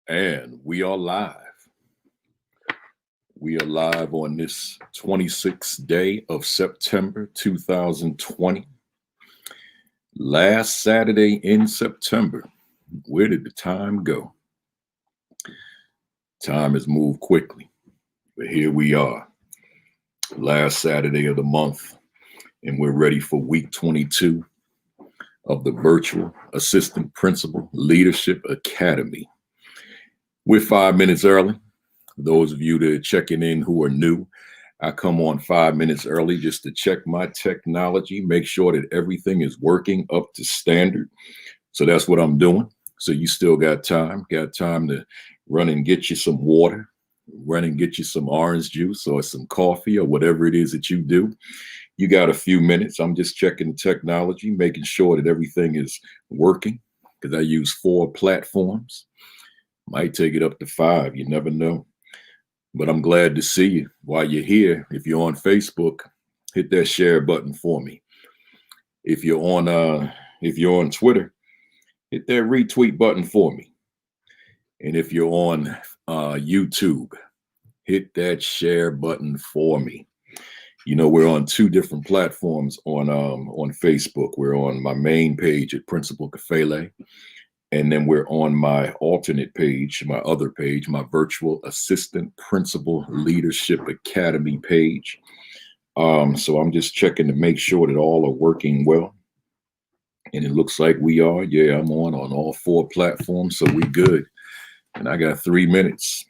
And we are live. We are live on this 26th day of September 2020. Last Saturday in September. Where did the time go? Time has moved quickly. But here we are. Last Saturday of the month. And we're ready for week 22 of the Virtual Assistant Principal Leadership Academy. We're 5 minutes early. Those of you that are checking in who are new, I come on 5 minutes early just to check my technology, make sure that everything is working up to standard. So that's what I'm doing. So you still got time to run and get you some water, run and get you some orange juice or some coffee or whatever it is that you do. You got a few minutes. I'm just checking the technology, making sure that everything is working because I use 4 platforms. Might take it up to 5. You never know. But I'm glad to see you. While you're here, if you're on Facebook, hit that share button for me. If you're on Twitter, hit that retweet button for me. And if you're on YouTube, hit that share button for me. You know, we're on 2 different platforms on Facebook. We're on my main page at Principal Kafele. And then we're on my alternate page, my other page, my Virtual Assistant Principal Leadership Academy page. So I'm just checking to make sure that all are working well. And it looks like we are. Yeah, I'm on all 4 platforms, so we good. And I got 3 minutes.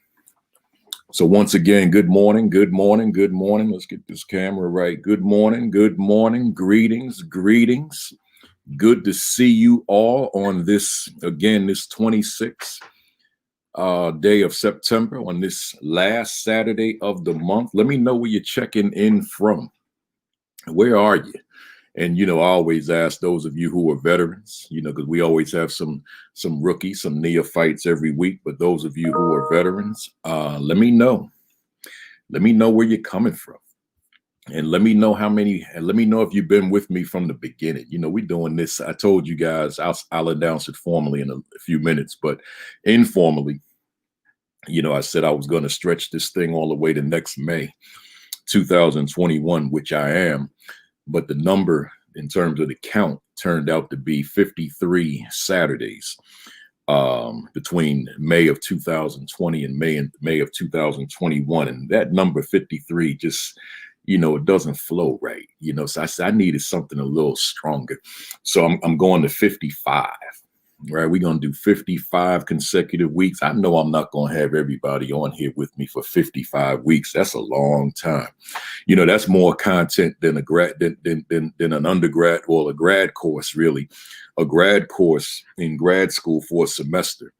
So once again, good morning, good morning, good morning. Let's get this camera right. Good morning, greetings. Good to see you all on this 26th day of September, on this last Saturday of the month. Let me know where you're checking in from. Where are you? And, I always ask those of you who are veterans, because we always have some rookies, some neophytes every week. But those of you who are veterans, let me know. Let me know where you're coming from. And let me know if you've been with me from the beginning. We're doing this. I told you guys, I'll announce it formally in a few minutes, but informally, I said I was going to stretch this thing all the way to next May 2021, which I am. But the number in terms of the count turned out to be 53 Saturdays between May of 2020 and May of 2021. And that number 53 just, it doesn't flow right, so I said I needed something a little stronger. So I'm going to 55, right? We're going to do 55 consecutive weeks. I know I'm not going to have everybody on here with me for 55 weeks. That's a long time. That's more content than than an undergrad or a grad course, really. A grad course in grad school for a semester.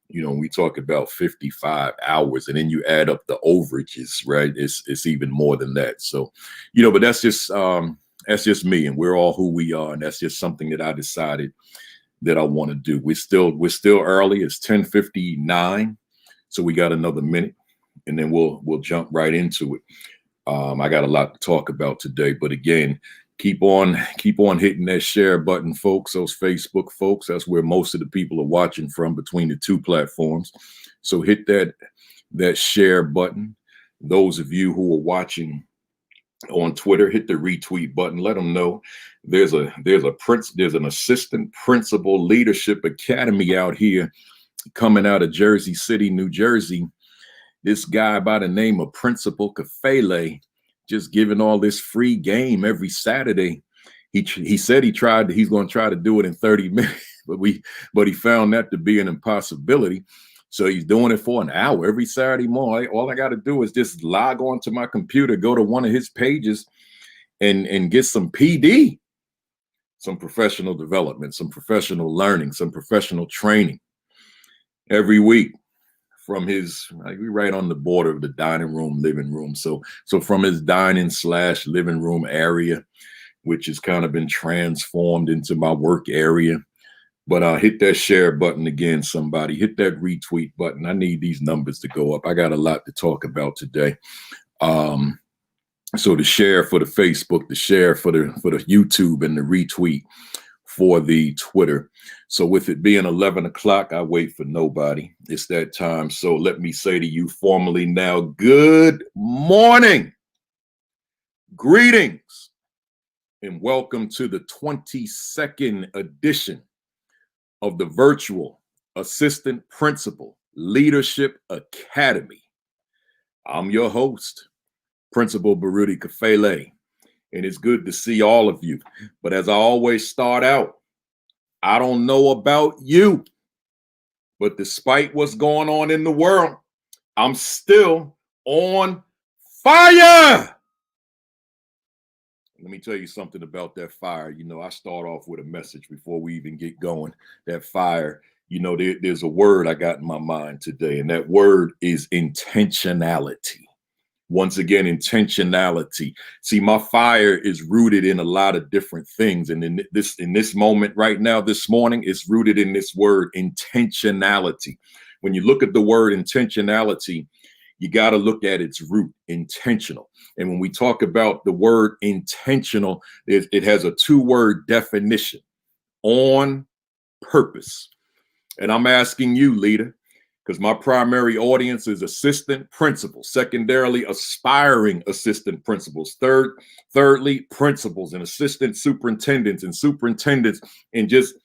We talk about 55 hours and then you add up the overages, right? It's even more than that. So, but that's just me, and we're all who we are. And that's just something that I decided that I want to do. We're still early. It's 10:59. So we got another minute and then we'll jump right into it. I got a lot to talk about today, but again, keep on hitting that share button, folks. Those Facebook folks, that's where most of the people are watching from between the 2 platforms. So hit that share button. Those of you who are watching on Twitter, hit the retweet button. Let them know there's an Assistant Principal Leadership Academy out here coming out of Jersey City, New Jersey. This guy by the name of Principal Kafele just giving all this free game every Saturday. He said he's going to try to do it in 30 minutes, but he found that to be an impossibility. So he's doing it for an hour every Saturday morning. All I got to do is just log on to my computer, go to one of his pages and get some PD, some professional development, some professional learning, some professional training every week. From his, we right on the border of the dining room, living room. So from his dining / living room area, which has kind of been transformed into my work area. But hit that share button again, somebody. Hit that retweet button. I need these numbers to go up. I got a lot to talk about today. So the share for the Facebook, the share for the YouTube, and the retweet for the Twitter. So with it being 11 o'clock, I wait for nobody. It's that time. So let me say to you formally now, good morning, greetings, and welcome to the 22nd edition of the Virtual Assistant Principal Leadership Academy. I'm your host, Principal Kafele, and it's good to see all of you. But as I always start out, I don't know about you, but despite what's going on in the world, I'm still on fire. Let me tell you something about that fire. You know, I start off with a message before we even get going. That fire, you know, there's a word I got in my mind today, and that word is intentionality. Once again, intentionality. See, my fire is rooted in a lot of different things. And in this moment right now, this morning, it's rooted in this word intentionality. When you look at the word intentionality, you got to look at its root, intentional. And when we talk about the word intentional, it has a two-word definition: on purpose. And I'm asking you, leader, because my primary audience is assistant principals, secondarily aspiring assistant principals, thirdly principals and assistant superintendents and just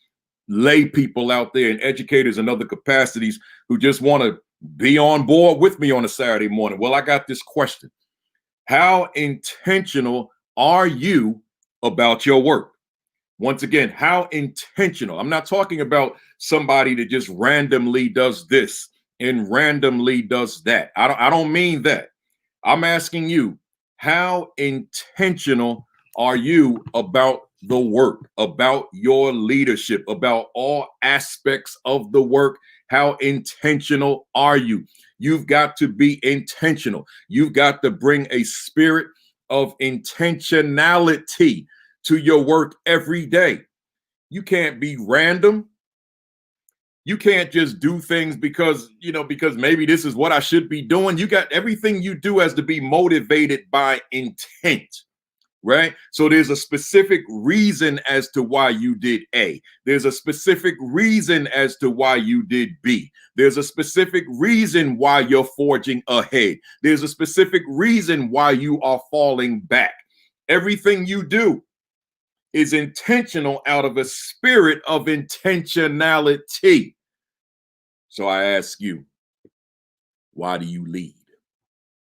lay people out there and educators and other capacities who just want to be on board with me on a Saturday morning. Well, I got this question: how intentional are you about your work? Once again, how intentional? I'm not talking about somebody that just randomly does this and randomly does that. I don't mean that. I'm asking you, how intentional are you about the work, about your leadership, about all aspects of the work? How intentional are you? You've got to be intentional. You've got to bring a spirit of intentionality to your work every day. You can't be random. You can't just do things because maybe this is what I should be doing. You got everything you do has to be motivated by intent, right? So there's a specific reason as to why you did A. There's a specific reason as to why you did B. There's a specific reason why you're forging ahead. There's a specific reason why you are falling back. Everything you do is intentional out of a spirit of intentionality. So I ask you, why do you lead?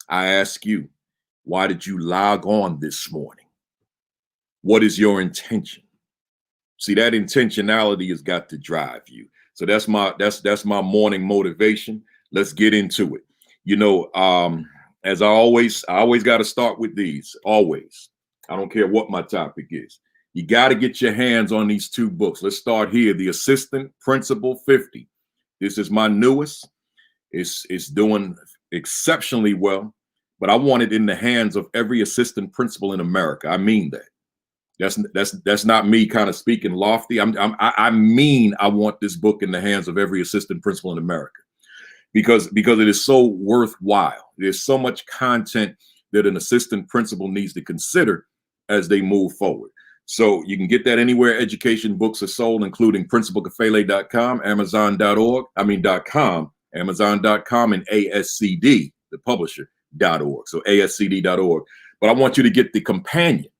I ask you, why did you log on this morning? What is your intention? See, that intentionality has got to drive you. So that's my morning motivation. Let's get into it. You know, as I always got to start with these. Always. I don't care what my topic is. You got to get your hands on these two books. Let's start here. The Assistant Principal 50. This is my newest. It's doing exceptionally well, but I want it in the hands of every assistant principal in America. I mean that. That's not me kind of speaking lofty. I mean I want this book in the hands of every assistant principal in America because it is so worthwhile. There's so much content that an assistant principal needs to consider as they move forward. So you can get that anywhere education books are sold, including principalkafele.com, amazon.com, amazon.com, and ASCD, the publisher.org. So ASCD.org. But I want you to get the companion,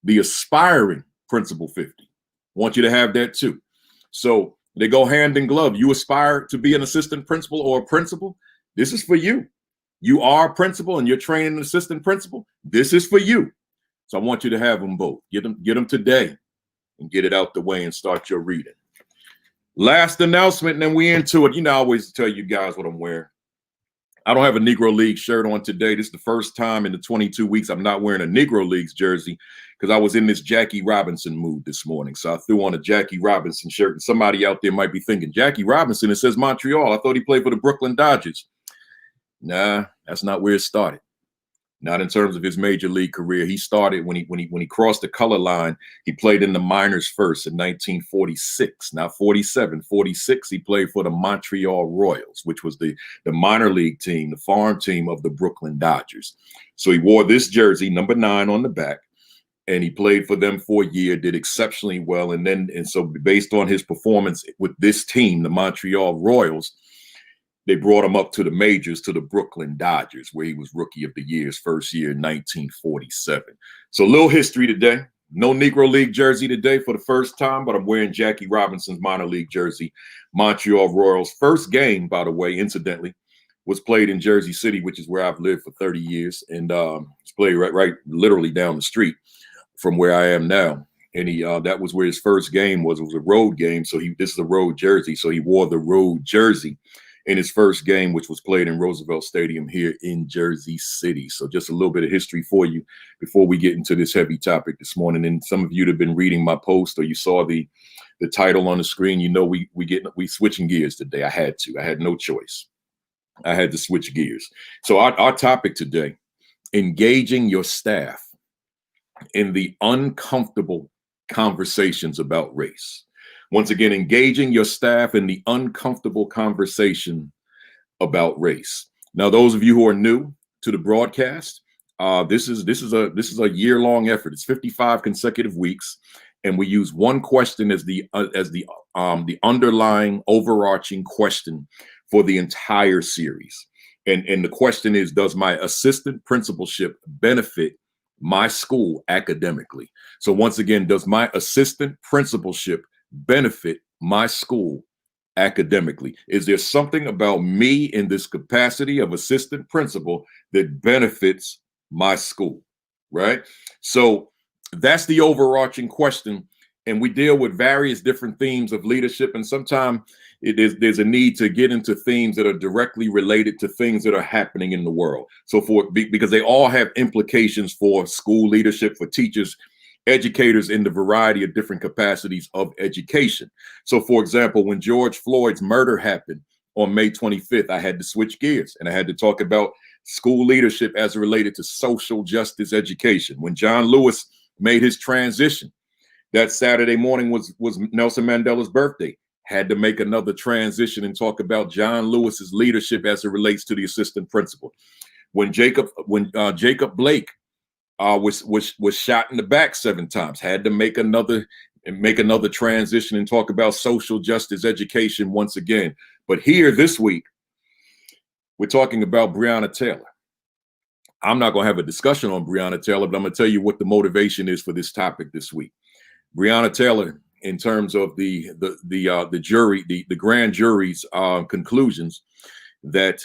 the Aspiring Principal 50. I want you to have that too. So they go hand in glove. You aspire to be an assistant principal or a principal. This is for you. You are a principal and you're training an assistant principal. This is for you. So I want you to have them both. Get them today and get it out the way and start your reading. Last announcement, and then we into it. You know, I always tell you guys what I'm wearing. I don't have a Negro League shirt on today. This is the first time in the 22 weeks I'm not wearing a Negro Leagues jersey because I was in this Jackie Robinson mood this morning. So I threw on a Jackie Robinson shirt, and somebody out there might be thinking, Jackie Robinson, it says Montreal. I thought he played for the Brooklyn Dodgers. Nah, that's not where it started. Not in terms of his major league career. He started when he crossed the color line. He played in the minors first in 1946. Not 47, 46. He played for the Montreal Royals, which was the minor league team, the farm team of the Brooklyn Dodgers. So he wore this jersey, number 9 on the back. and he played for them for a year, did exceptionally well. And so based on his performance with this team, the Montreal Royals, they brought him up to the majors, to the Brooklyn Dodgers, where he was Rookie of the Year his first year in 1947. So a little history today. No Negro League jersey today for the first time, but I'm wearing Jackie Robinson's minor league jersey. Montreal Royals' first game, by the way, incidentally, was played in Jersey City, which is where I've lived for 30 years. And it's played right literally down the street from where I am now. And that was where his first game was. It was a road game. So this is a road jersey. So he wore the road jersey in his first game, which was played in Roosevelt Stadium here in Jersey City. So just a little bit of history for you before we get into this heavy topic this morning. And some of you that have been reading my post, or you saw the title on the screen, you know we switching gears today. I had no choice. I had to switch gears. So our topic today, engaging your staff in the uncomfortable conversations about race. Once again, engaging your staff in the uncomfortable conversation about race. Now, those of you who are new to the broadcast, this is a year-long effort. It's 55 consecutive weeks, and we use one question as the underlying overarching question for the entire series. And the question is, does my assistant principalship benefit my school academically? So once again, does my assistant principalship benefit my school academically? Is there something about me in this capacity of assistant principal that benefits my school, right? So that's the overarching question. And we deal with various different themes of leadership. And sometimes there's a need to get into themes that are directly related to things that are happening in the world. So because they all have implications for school leadership, for teachers, educators in the variety of different capacities of education. So for example, when George Floyd's murder happened on May 25th, I had to switch gears and I had to talk about school leadership as related to social justice education. When John Lewis made his transition, that Saturday morning was Nelson Mandela's birthday. Had to make another transition and talk about John Lewis's leadership as it relates to the assistant principal. When Jacob Blake was shot in the back 7 times, had to make another transition and talk about social justice education once again. But here this week, we're talking about Breonna Taylor. I'm not going to have a discussion on Breonna Taylor, but I'm going to tell you what the motivation is for this topic this week. Breonna Taylor, in terms of the grand jury's conclusions that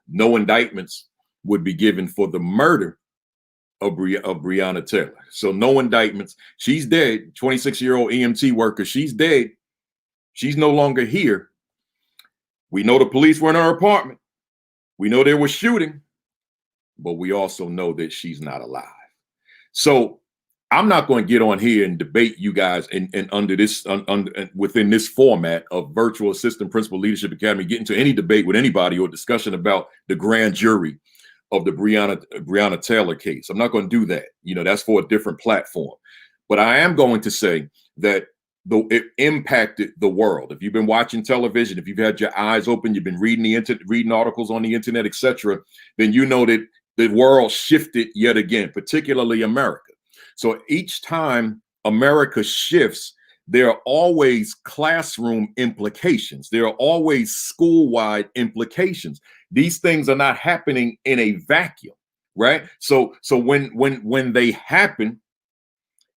no indictments would be given for the murder of Breonna Taylor. So no indictments. She's dead. 26-year-old EMT worker. She's dead. She's no longer here. We know the police were in her apartment. We know there was shooting, but we also know that she's not alive. So I'm not going to get on here and debate you guys and under this within this format of Virtual Assistant Principal Leadership Academy, get into any debate with anybody or discussion about the grand jury of the Breonna Taylor case. I'm not going to do that. You know, that's for a different platform. But I am going to say that it impacted the world. If you've been watching television, if you've had your eyes open, you've been reading articles on the internet, etc., then you know that the world shifted yet again, particularly America. So each time America shifts, there are always classroom implications. There are always school-wide implications. These things are not happening in a vacuum, right? So when they happen,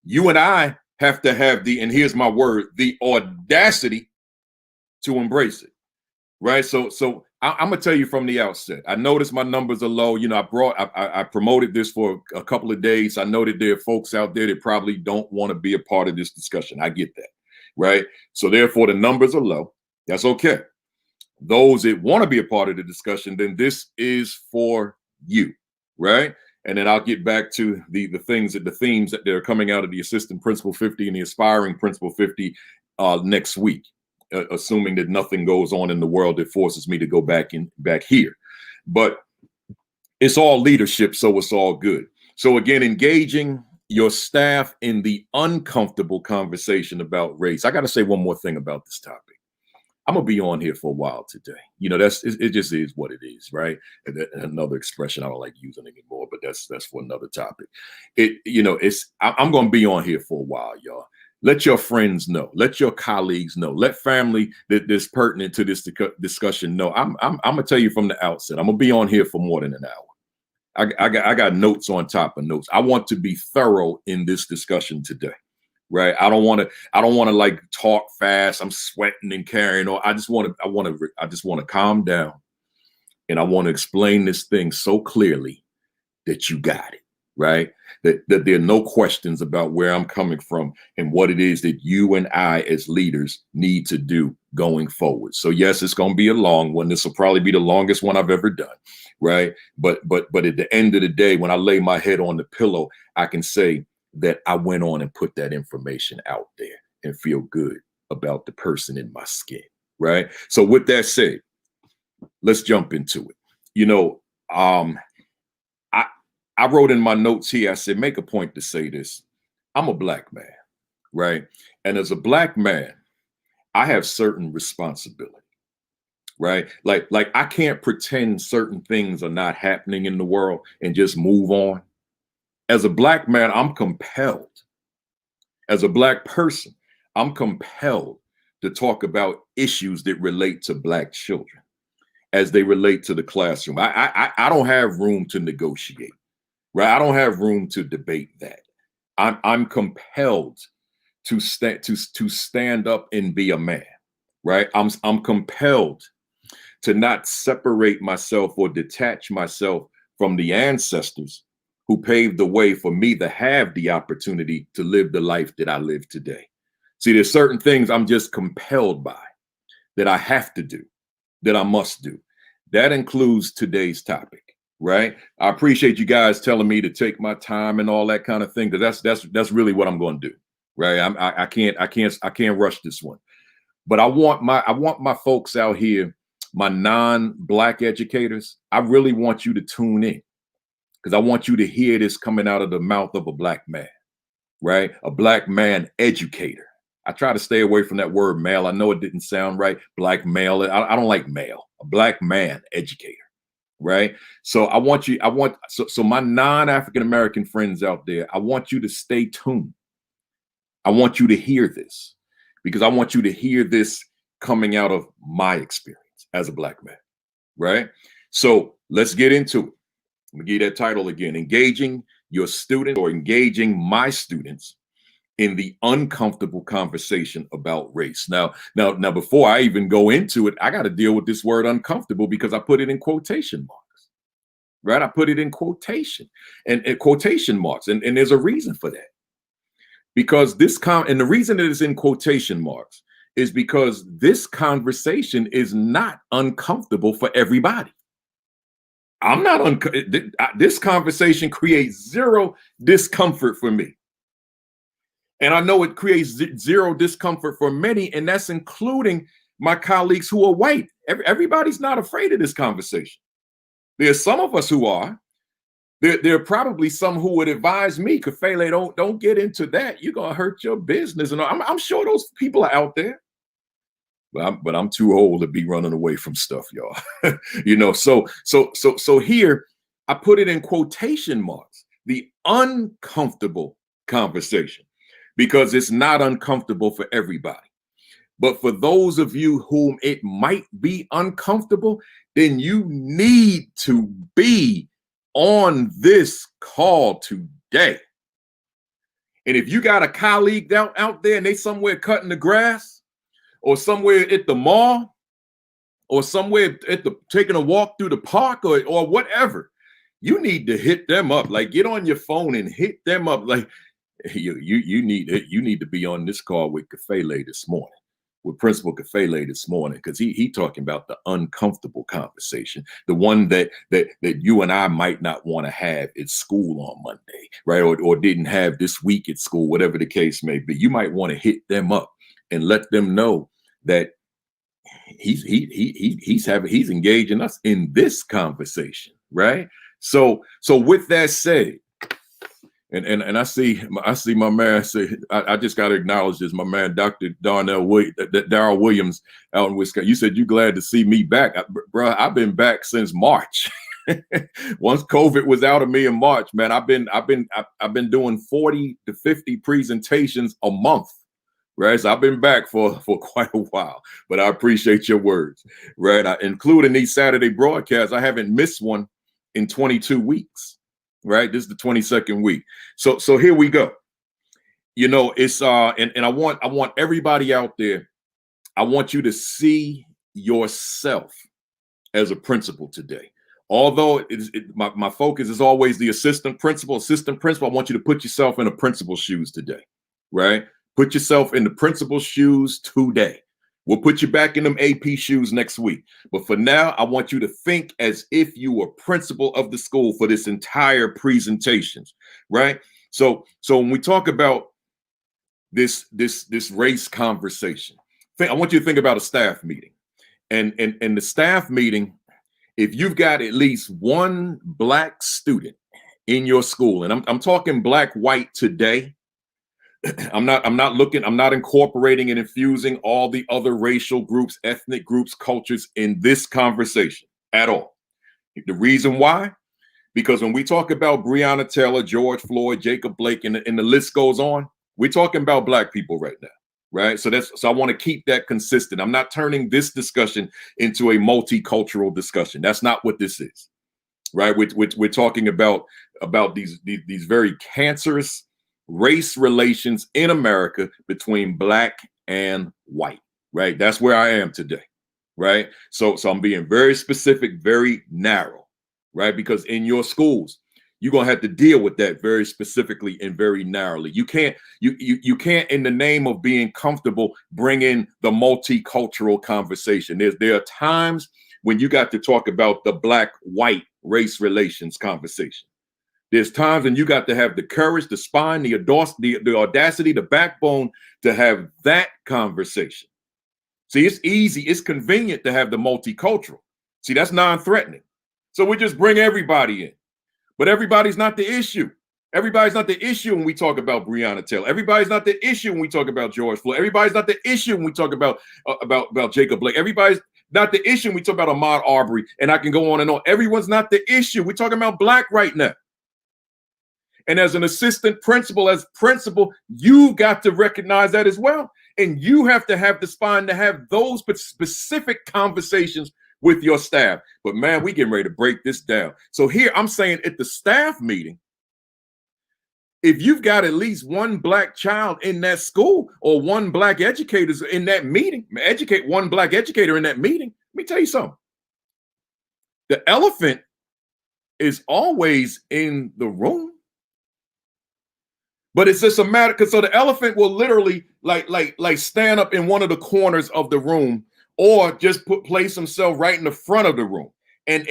you and I have to have and here's my word, the audacity to embrace it, right? So I'm gonna tell you from the outset. I noticed my numbers are low. You know, I promoted this for a couple of days. I know that there are folks out there that probably don't want to be a part of this discussion. I get that, right? So therefore, the numbers are low. That's okay. Those that want to be a part of the discussion, then this is for you, right? And then I'll get back to the themes that are coming out of the Assistant Principal 50 and the Aspiring Principal 50 next week. Assuming that nothing goes on in the world that forces me to go back here. But it's all leadership, so it's all good. So again, engaging your staff in the uncomfortable conversation about race. I got to say one more thing about this topic. I'm gonna be on here for a while today. You know, it just is what it is, right? Another expression I don't like using anymore, but that's for another topic. I'm gonna be on here for a while, y'all. Let your friends know, let your colleagues know, let family that's pertinent to this discussion know. I'm gonna tell you from the outset, I'm gonna be on here for more than an hour. I got notes on top of notes. I want to be thorough in this discussion today. Right. I don't want to like talk fast. I'm sweating and carrying on. I just want to calm down. And I want to explain this thing so clearly that you got it. Right. That there are no questions about where I'm coming from and what it is that you and I as leaders need to do going forward. So yes, it's going to be a long one. This will probably be the longest one I've ever done. Right. But at the end of the day, when I lay my head on the pillow, I can say that I went on and put that information out there and feel good about the person in my skin, right? So with that said, let's jump into it. You know, I wrote in my notes here, I said, make a point to say this. I'm a Black man, right? And as a Black man, I have certain responsibility, right? Like I can't pretend certain things are not happening in the world and just move on. As a Black man, I'm compelled. As a Black person, I'm compelled to talk about issues that relate to Black children as they relate to the classroom. I don't have room to negotiate, right? I don't have room to debate that. I'm compelled to stand up and be a man, right? I'm compelled to not separate myself or detach myself from the ancestors who paved the way for me to have the opportunity to live the life that I live today. See, there's certain things I'm just compelled by that I have to do, that I must do. That includes today's topic, right? I appreciate you guys telling me to take my time and all that kind of thing, because that's really what I'm going to do, right? I can't rush this one, but I want my folks out here, my non-Black educators. I really want you to tune in, because I want you to hear this coming out of the mouth of a Black man, right? A Black man educator. I try to stay away from that word male. I know it didn't sound right. Black male. I don't like male. A Black man educator, right? So so my non-African American friends out there, I want you to stay tuned. I want you to hear this, because I want you to hear this coming out of my experience as a Black man, right? So let's get into it. Let me give you that title again: engaging your students, or engaging my students in the uncomfortable conversation about race. Now, before I even go into it, I got to deal with this word uncomfortable, because I put it in quotation marks, right? I put it in quotation marks. And there's a reason for that, because and the reason that it's in quotation marks is because this conversation is not uncomfortable for everybody. I'm not this conversation creates zero discomfort for me. And I know it creates zero discomfort for many, and that's including my colleagues who are white. Everybody's not afraid of this conversation. There's some of us who are. There are probably some who would advise me, Kafele, don't get into that. You're gonna hurt your business. And I'm sure those people are out there. But I'm too old to be running away from stuff, y'all. You know, so here I put it in quotation marks, the uncomfortable conversation, because it's not uncomfortable for everybody. But for those of you whom it might be uncomfortable, then you need to be on this call today. And if you got a colleague out there and they somewhere cutting the grass, or somewhere at the mall, or somewhere taking a walk through the park, or whatever, you need to hit them up. Like, get on your phone and hit them up. Like, you need to be on this call with Kafele this morning, with Principal Kafele this morning, because he talking about the uncomfortable conversation, the one that you and I might not want to have at school on Monday, right? Or didn't have this week at school, whatever the case may be. You might want to hit them up and let them know that he's engaging us in this conversation, right? So with that said, And I see my man say, I just got to acknowledge this. My man, Dr. Darnell Darrell Williams out in Wisconsin. You said you glad to see me back, bro. I've been back since March. Once COVID was out of me in March, man, I've been doing 40 to 50 presentations a month. Right. So I've been back for quite a while, but I appreciate your words. Right. Including these Saturday broadcasts, I haven't missed one in 22 weeks. Right. This is the 22nd week. So here we go. You know, it's and I want everybody out there. I want you to see yourself as a principal today. Although my focus is always the assistant principal, I want you to put yourself in a principal's shoes today. Right. Put yourself in the principal's shoes today. We'll put you back in them AP shoes next week. But for now, I want you to think as if you were principal of the school for this entire presentations, right? So when we talk about this race conversation, I want you to think about a staff meeting. And the staff meeting, if you've got at least one Black student in your school, and I'm talking Black, white today, I'm not incorporating and infusing all the other racial groups, ethnic groups, cultures in this conversation at all. The reason why? Because when we talk about Breonna Taylor, George Floyd, Jacob Blake, and the list goes on, we're talking about Black people right now, right? So I want to keep that consistent. I'm not turning this discussion into a multicultural discussion. That's not what this is, right? We're talking about these very cancerous race relations in America between Black and white, right? That's where I am today, right? So I'm being very specific, very narrow, right? Because in your schools, you're gonna have to deal with that very specifically and very narrowly. You can't, in the name of being comfortable, bring in the multicultural conversation. There are times when you got to talk about the Black-white race relations conversation. There's times when you got to have the courage, the spine, the audacity, the backbone to have that conversation. See, it's easy, it's convenient to have the multicultural. See, that's non-threatening. So we just bring everybody in. But everybody's not the issue. Everybody's not the issue when we talk about Breonna Taylor. Everybody's not the issue when we talk about George Floyd. Everybody's not the issue when we talk about Jacob Blake. Everybody's not the issue when we talk about Ahmaud Arbery. And I can go on and on. Everyone's not the issue. We're talking about Black right now. And as an assistant principal, you've got to recognize that as well. And you have to have the spine to have those specific conversations with your staff. But man, we getting ready to break this down. So here I'm saying at the staff meeting, if you've got at least one Black child in that school or one Black educator in that meeting, educate one Black educator in that meeting, let me tell you something. The elephant is always in the room. But it's just a matter, because so the elephant will literally like stand up in one of the corners of the room, or just place himself right in the front of the room, and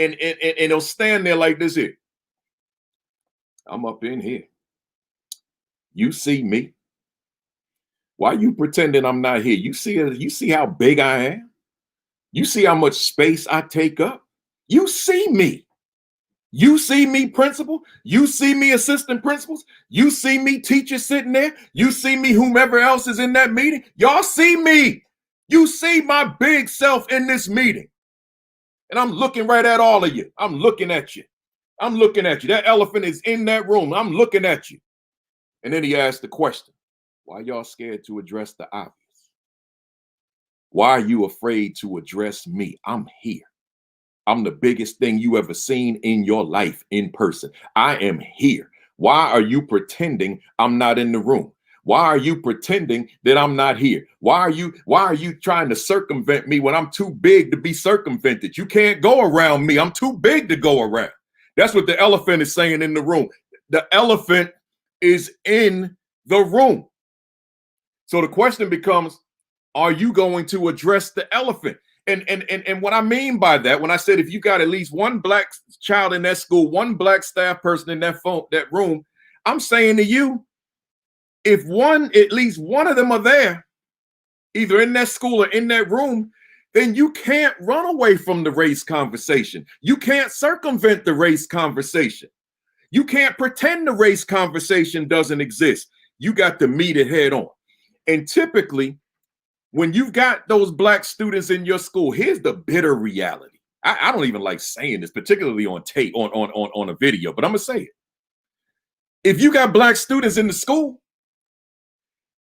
he'll stand there like this here. I'm up in here. You see me? Why are you pretending I'm not here? You see how big I am? You see how much space I take up? You see me. You see me, principal. You see me, assistant principals. You see me, teachers sitting there. You see me, whomever else is in that meeting. Y'all see me. You see my big self in this meeting. And I'm looking right at all of you. I'm looking at you. I'm looking at you. That elephant is in that room. I'm looking at you. And then he asked the question, why y'all scared to address the obvious? Why are you afraid to address me? I'm here. I'm the biggest thing you ever seen in your life in person. I am here. Why are you pretending I'm not in the room? Why are you pretending that I'm not here? Why are you trying to circumvent me when I'm too big to be circumvented? You can't go around me. I'm too big to go around. That's what the elephant is saying in the room. The elephant is in the room. So the question becomes, are you going to address the elephant? And what I mean by that, when I said if you got at least one Black child in that school, one Black staff person in that room, I'm saying to you, if at least one of them are there, either in that school or in that room, then you can't run away from the race conversation. You can't circumvent the race conversation. You can't pretend the race conversation doesn't exist. You got to meet it head on. And typically, when you've got those black students in your school, here's the bitter reality. I don't even like saying this, particularly on tape, on a video, but I'm gonna say it. If you got black students in the school,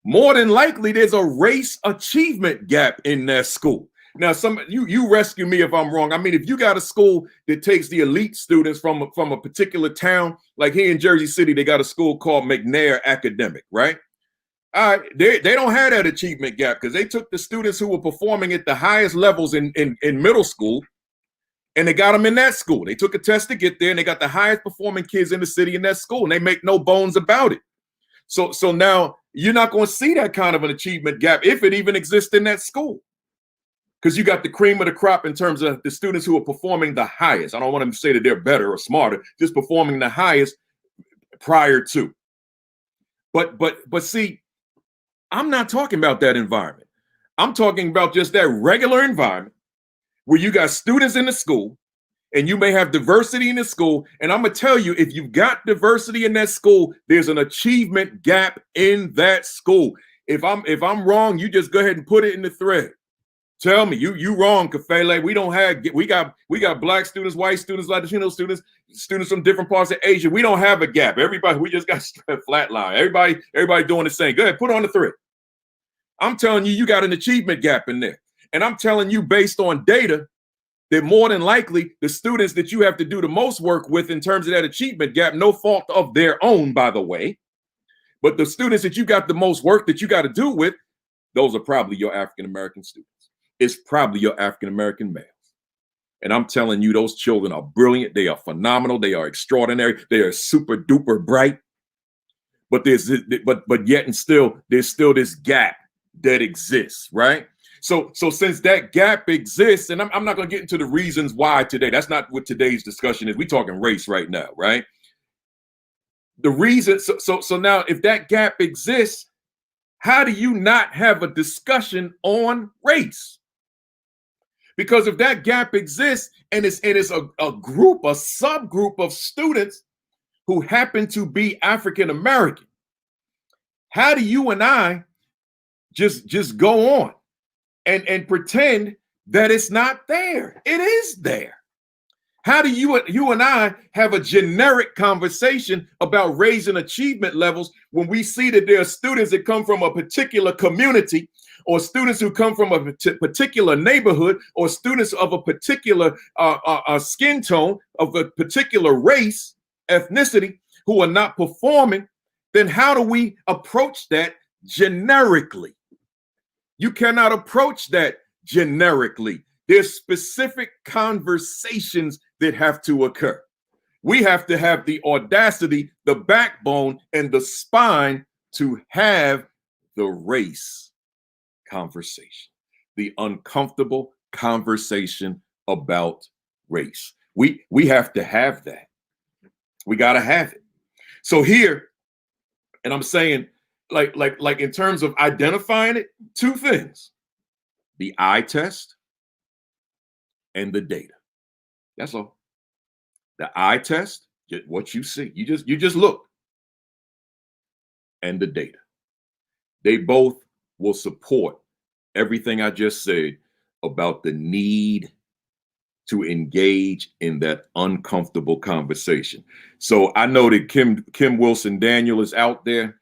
more than likely there's a race achievement gap in that school. Now, you rescue me if I'm wrong. I mean, if you got a school that takes the elite students from a particular town, like here in Jersey City, they got a school called McNair Academic, right? All right, they don't have that achievement gap because they took the students who were performing at the highest levels in middle school, and they got them in that school. They took a test to get there, and they got the highest performing kids in the city in that school, and they make no bones about it. So now you're not going to see that kind of an achievement gap if it even exists in that school, because you got the cream of the crop in terms of the students who are performing the highest. I don't want them to say that they're better or smarter, just performing the highest prior to. But see, I'm not talking about that environment. I'm talking about just that regular environment where you got students in the school and you may have diversity in the school. And I'm going to tell you, if you've got diversity in that school, there's an achievement gap in that school. If I'm wrong, you just go ahead and put it in the thread. Tell me you wrong, Kafele. We got black students, white students, Latino students from different parts of Asia. We don't have a gap. We just got flat line. Everybody doing the same. Go ahead, put on the thread. I'm telling you, you got an achievement gap in there. And I'm telling you, based on data, that more than likely the students that you have to do the most work with in terms of that achievement gap, no fault of their own, by the way, but the students that you got the most work that you got to do with, those are probably your African-American students. It's probably your African-American males. And I'm telling you, those children are brilliant. They are phenomenal. They are extraordinary. They are super duper bright. But there's still this gap that exists, right? So since that gap exists, and I'm not going to get into the reasons why today. That's not what today's discussion is. We're talking race right now, right? The reason, so now if that gap exists, how do you not have a discussion on race? Because if that gap exists and it's a group, a subgroup of students who happen to be African American, how do you and I just go on and pretend that it's not there? It is there. How do you and I have a generic conversation about raising achievement levels when we see that there are students that come from a particular community, or students who come from a particular neighborhood, or students of a particular skin tone, of a particular race, ethnicity, who are not performing? Then how do we approach that generically? You cannot approach that generically. There's specific conversations that have to occur. We have to have the audacity, the backbone, and the spine to have the race conversation, the uncomfortable conversation about race. We have to have that. We got to have it. So here, and I'm saying, like in terms of identifying it, two things: the eye test and the data. That's all. The eye test, what you see, you just look, and the data. They both will support everything I just said about the need to engage in that uncomfortable conversation. So I know that Kim Wilson Daniel is out there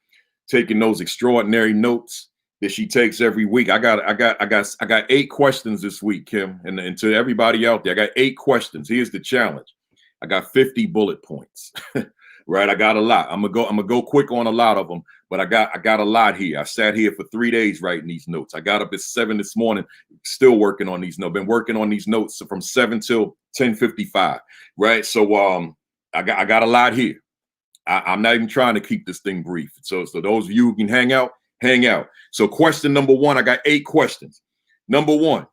taking those extraordinary notes that she takes every week. I got 8 questions this week, Kim, and to everybody out there, I got 8 questions. Here's the challenge. I got 50 bullet points. Right? I got a lot. I'm gonna go quick on a lot of them, but I got a lot here. I sat here for 3 days writing these notes. I got up at 7 this morning, still working on these notes. Been working on these notes from 7 till 10:55. Right? So I got a lot here. I'm not even trying to keep this thing brief. So those of you who can hang out, hang out. So question number 1, I got 8 questions. Number 1,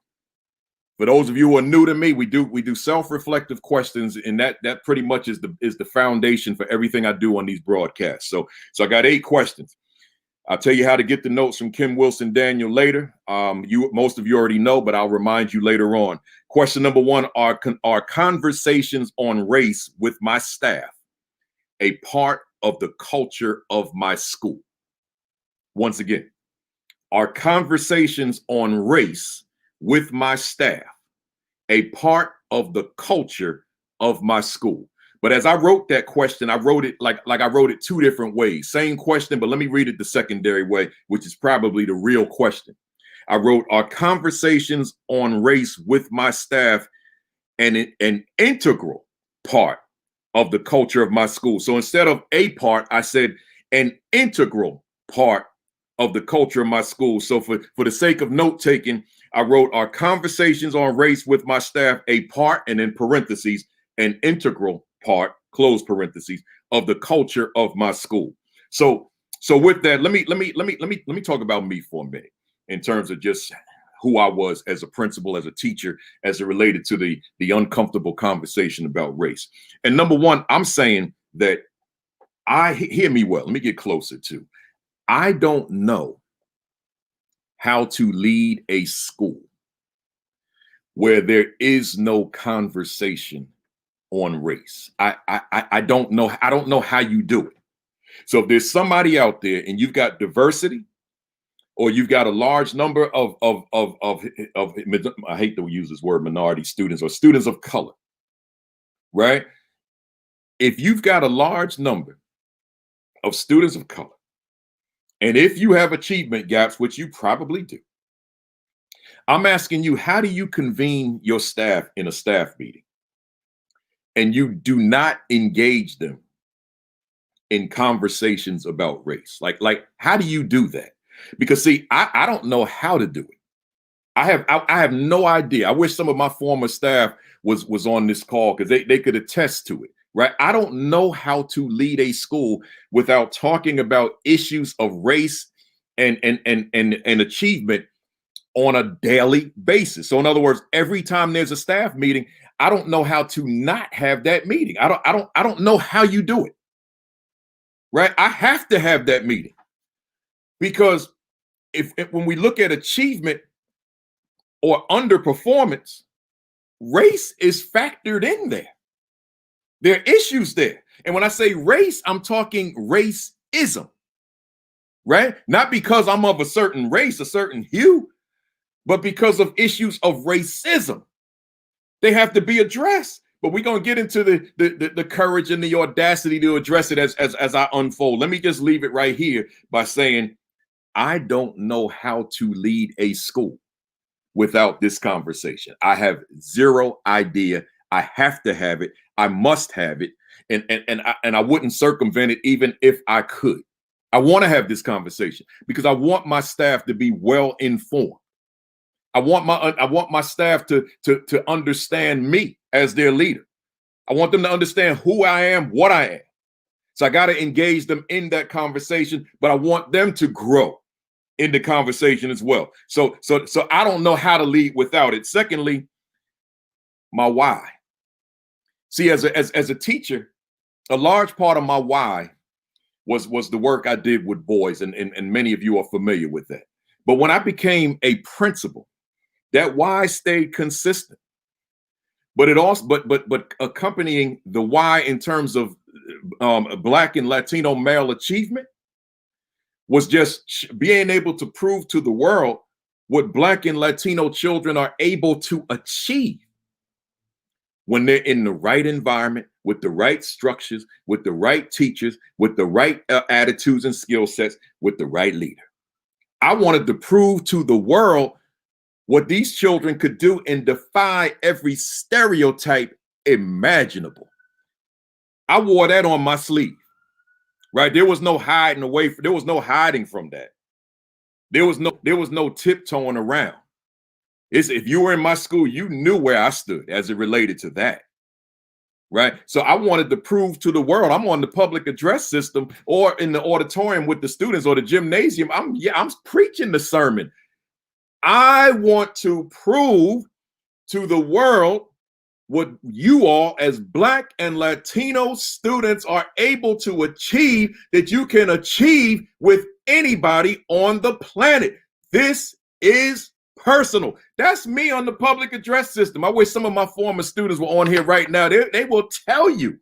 for those of you who are new to me, we do self-reflective questions, and that pretty much is the foundation for everything I do on these broadcasts. So I got 8 questions. I'll tell you how to get the notes from Kim Wilson Daniel later. Most of you already know, but I'll remind you later on. Question number 1: are conversations on race with my staff a part of the culture of my school. Once again, are conversations on race with my staff a part of the culture of my school? But as I wrote that question, I wrote it like I wrote it two different ways. Same question, but let me read it the secondary way, which is probably the real question. I wrote, are conversations on race with my staff an integral part of the culture of my school? So instead of a part, I said an integral part of the culture of my school. So for the sake of note taking, I wrote, are conversations on race with my staff a part, and in parentheses, an integral part, close parentheses, of the culture of my school. So with that, let me talk about me for a minute in terms of just who I was as a principal, as a teacher, as it related to the uncomfortable conversation about race. And number one, I'm saying that hear me well. Let me get closer to. I don't know how to lead a school where there is no conversation on race. I don't know. I don't know how you do it. So if there's somebody out there and you've got diversity, or you've got a large number of I hate to use this word, minority students or students of color, right? If you've got a large number of students of color, and if you have achievement gaps, which you probably do, I'm asking you, how do you convene your staff in a staff meeting and you do not engage them in conversations about race? Like how do you do that? Because see, I don't know how to do it. I have no idea. I wish some of my former staff was on this call because they could attest to it, right? I don't know how to lead a school without talking about issues of race and achievement on a daily basis. So in other words, every time there's a staff meeting, I don't know how to not have that meeting. I don't know how you do it. Right? I have to have that meeting. Because if when we look at achievement or underperformance, race is factored in there. There are issues there. And when I say race, I'm talking racism, right? Not because I'm of a certain race, a certain hue, but because of issues of racism. They have to be addressed. But we're going to get into the courage and the audacity to address it as I unfold. Let me just leave it right here by saying, I don't know how to lead a school without this conversation. I have zero idea. I have to have it. I must have it. And I wouldn't circumvent it even if I could. I want to have this conversation because I want my staff to be well informed. I want my staff to understand me as their leader. I want them to understand who I am, what I am. So I got to engage them in that conversation, but I want them to grow in the conversation as well. So I don't know how to lead without it. Secondly, my why. See, as a teacher, a large part of my why was the work I did with boys, and many of you are familiar with that. But when I became a principal, that why stayed consistent. But it also, but accompanying the why in terms of Black and Latino male achievement was just being able to prove to the world what Black and Latino children are able to achieve when they're in the right environment, with the right structures, with the right teachers, with the right attitudes and skill sets, with the right leader. I wanted to prove to the world what these children could do and defy every stereotype imaginable. I wore that on my sleeve, right? There was no hiding away. There was no hiding from that. There was no tiptoeing around. If you were in my school, you knew where I stood as it related to that, right? So I wanted to prove to the world I'm on the public address system or in the auditorium with the students or the gymnasium. I'm preaching the sermon. I want to prove to the world what you all as Black and Latino students are able to achieve, that you can achieve with anybody on the planet. This is personal. That's me on the public address system. I wish some of my former students were on here right now. They will tell you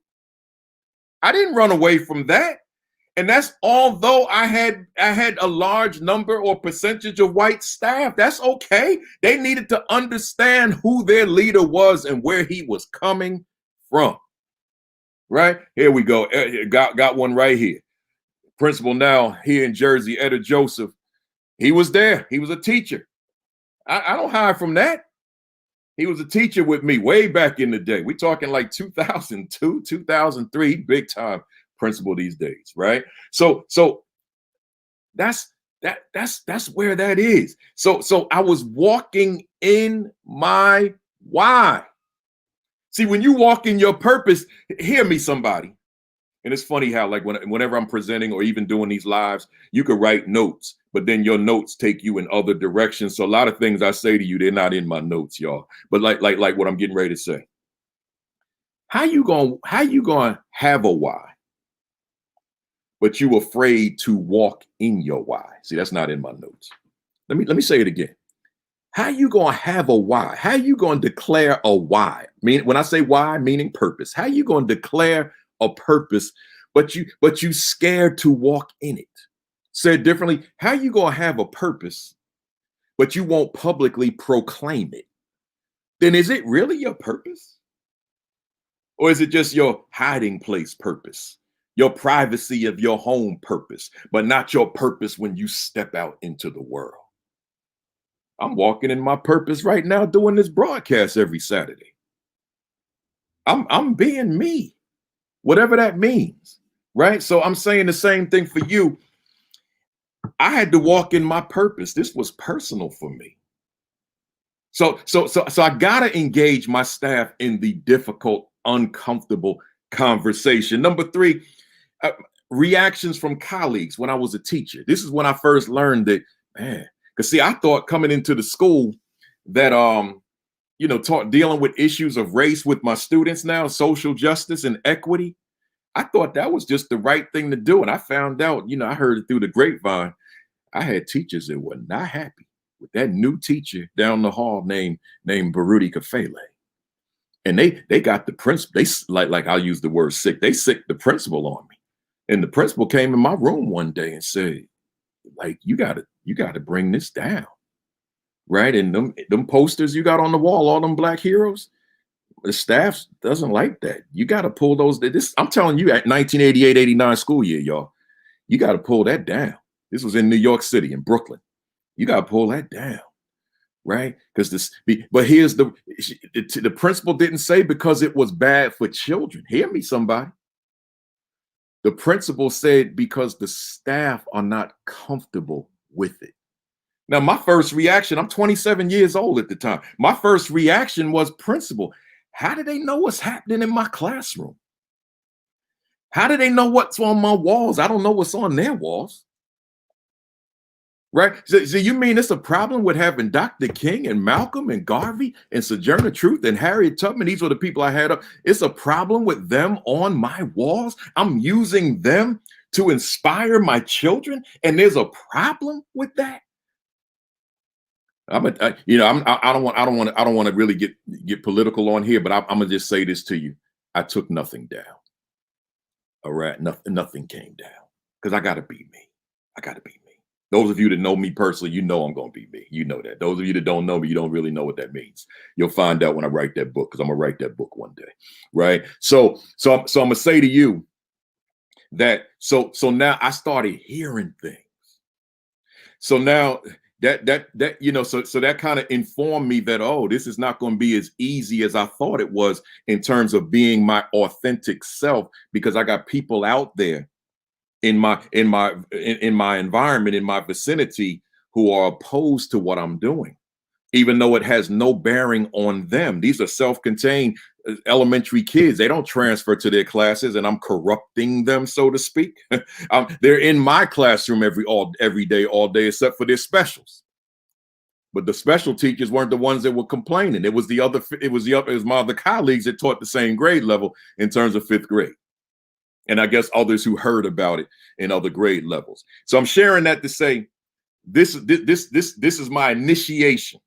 I didn't run away from that. And that's although I had a large number or percentage of white staff. That's okay. They needed to understand who their leader was and where he was coming from. Right? Here we go. Got one right here. Principal now here in Jersey, Etta Joseph. He was there. He was a teacher. I don't hide from that. He was a teacher with me way back in the day. We're talking like 2002, 2003, big time principal these days, right? So that's where that is. So I was walking in my why. See, when you walk in your purpose, hear me, somebody. And it's funny how, like, whenever I'm presenting or even doing these lives, you could write notes, but then your notes take you in other directions. So a lot of things I say to you, they're not in my notes, y'all. But like what I'm getting ready to say. How you gonna have a why, but you afraid to walk in your why? See, that's not in my notes. Let me say it again. How you gonna have a why? How you gonna declare a why? When I say why, meaning purpose. How you gonna declare a purpose, but you scared to walk in it? Said differently, how you gonna have a purpose, but you won't publicly proclaim it? Then is it really your purpose? Or is it just your hiding place purpose, your privacy of your home purpose, but not your purpose when you step out into the world? I'm walking in my purpose right now doing this broadcast every Saturday. I'm being me, whatever that means, right? So I'm saying the same thing for you. I had to walk in my purpose. This was personal for me. So I gotta engage my staff in the difficult, uncomfortable conversation. Number 3, reactions from colleagues when I was a teacher. This is when I first learned that, man, because see, I thought coming into the school that dealing with issues of race with my students now, social justice and equity, I thought that was just the right thing to do. And I found out, I heard it through the grapevine, I had teachers that were not happy with that new teacher down the hall named Baruti Kafele. And they got the principal, like I'll use the word sick, they sicked the principal on me. And the principal came in my room one day and said, like, you gotta bring this down. Right? And them posters you got on the wall, all them Black heroes, the staff doesn't like that. You got to pull those. I'm telling you, at 1988-89 school year, y'all, you got to pull that down. This was in New York City, in Brooklyn. You got to pull that down, right? But here's the principal didn't say because it was bad for children. Hear me, somebody. The principal said because the staff are not comfortable with it. Now, my first reaction, I'm 27 years old at the time. My first reaction was, principal, how do they know what's happening in my classroom? How do they know what's on my walls? I don't know what's on their walls. Right? So you mean it's a problem with having Dr. King and Malcolm and Garvey and Sojourner Truth and Harriet Tubman? These were the people I had up. It's a problem with them on my walls. I'm using them to inspire my children, and there's a problem with that. I don't want to really get political on here, but I'm gonna just say this to you. I took nothing down. All right, nothing came down because I gotta be me. I gotta be me. Those of you that know me personally, you know I'm gonna be me. You know that. Those of you that don't know me, you don't really know what that means. You'll find out when I write that book, because I'm gonna write that book one day, right? So I'm gonna say to you that so now I started hearing things. So now so that kind of informed me that, oh, this is not going to be as easy as I thought it was in terms of being my authentic self, because I got people out there in my environment, in my vicinity, who are opposed to what I'm doing, even though it has no bearing on them. These are self-contained elementary kids. They don't transfer to their classes, and I'm corrupting them, so to speak. They're in my classroom every day, all day, except for their specials. But the special teachers weren't the ones that were complaining. It was my other colleagues that taught the same grade level in terms of 5th grade. And I guess others who heard about it in other grade levels. So I'm sharing that to say this is my initiation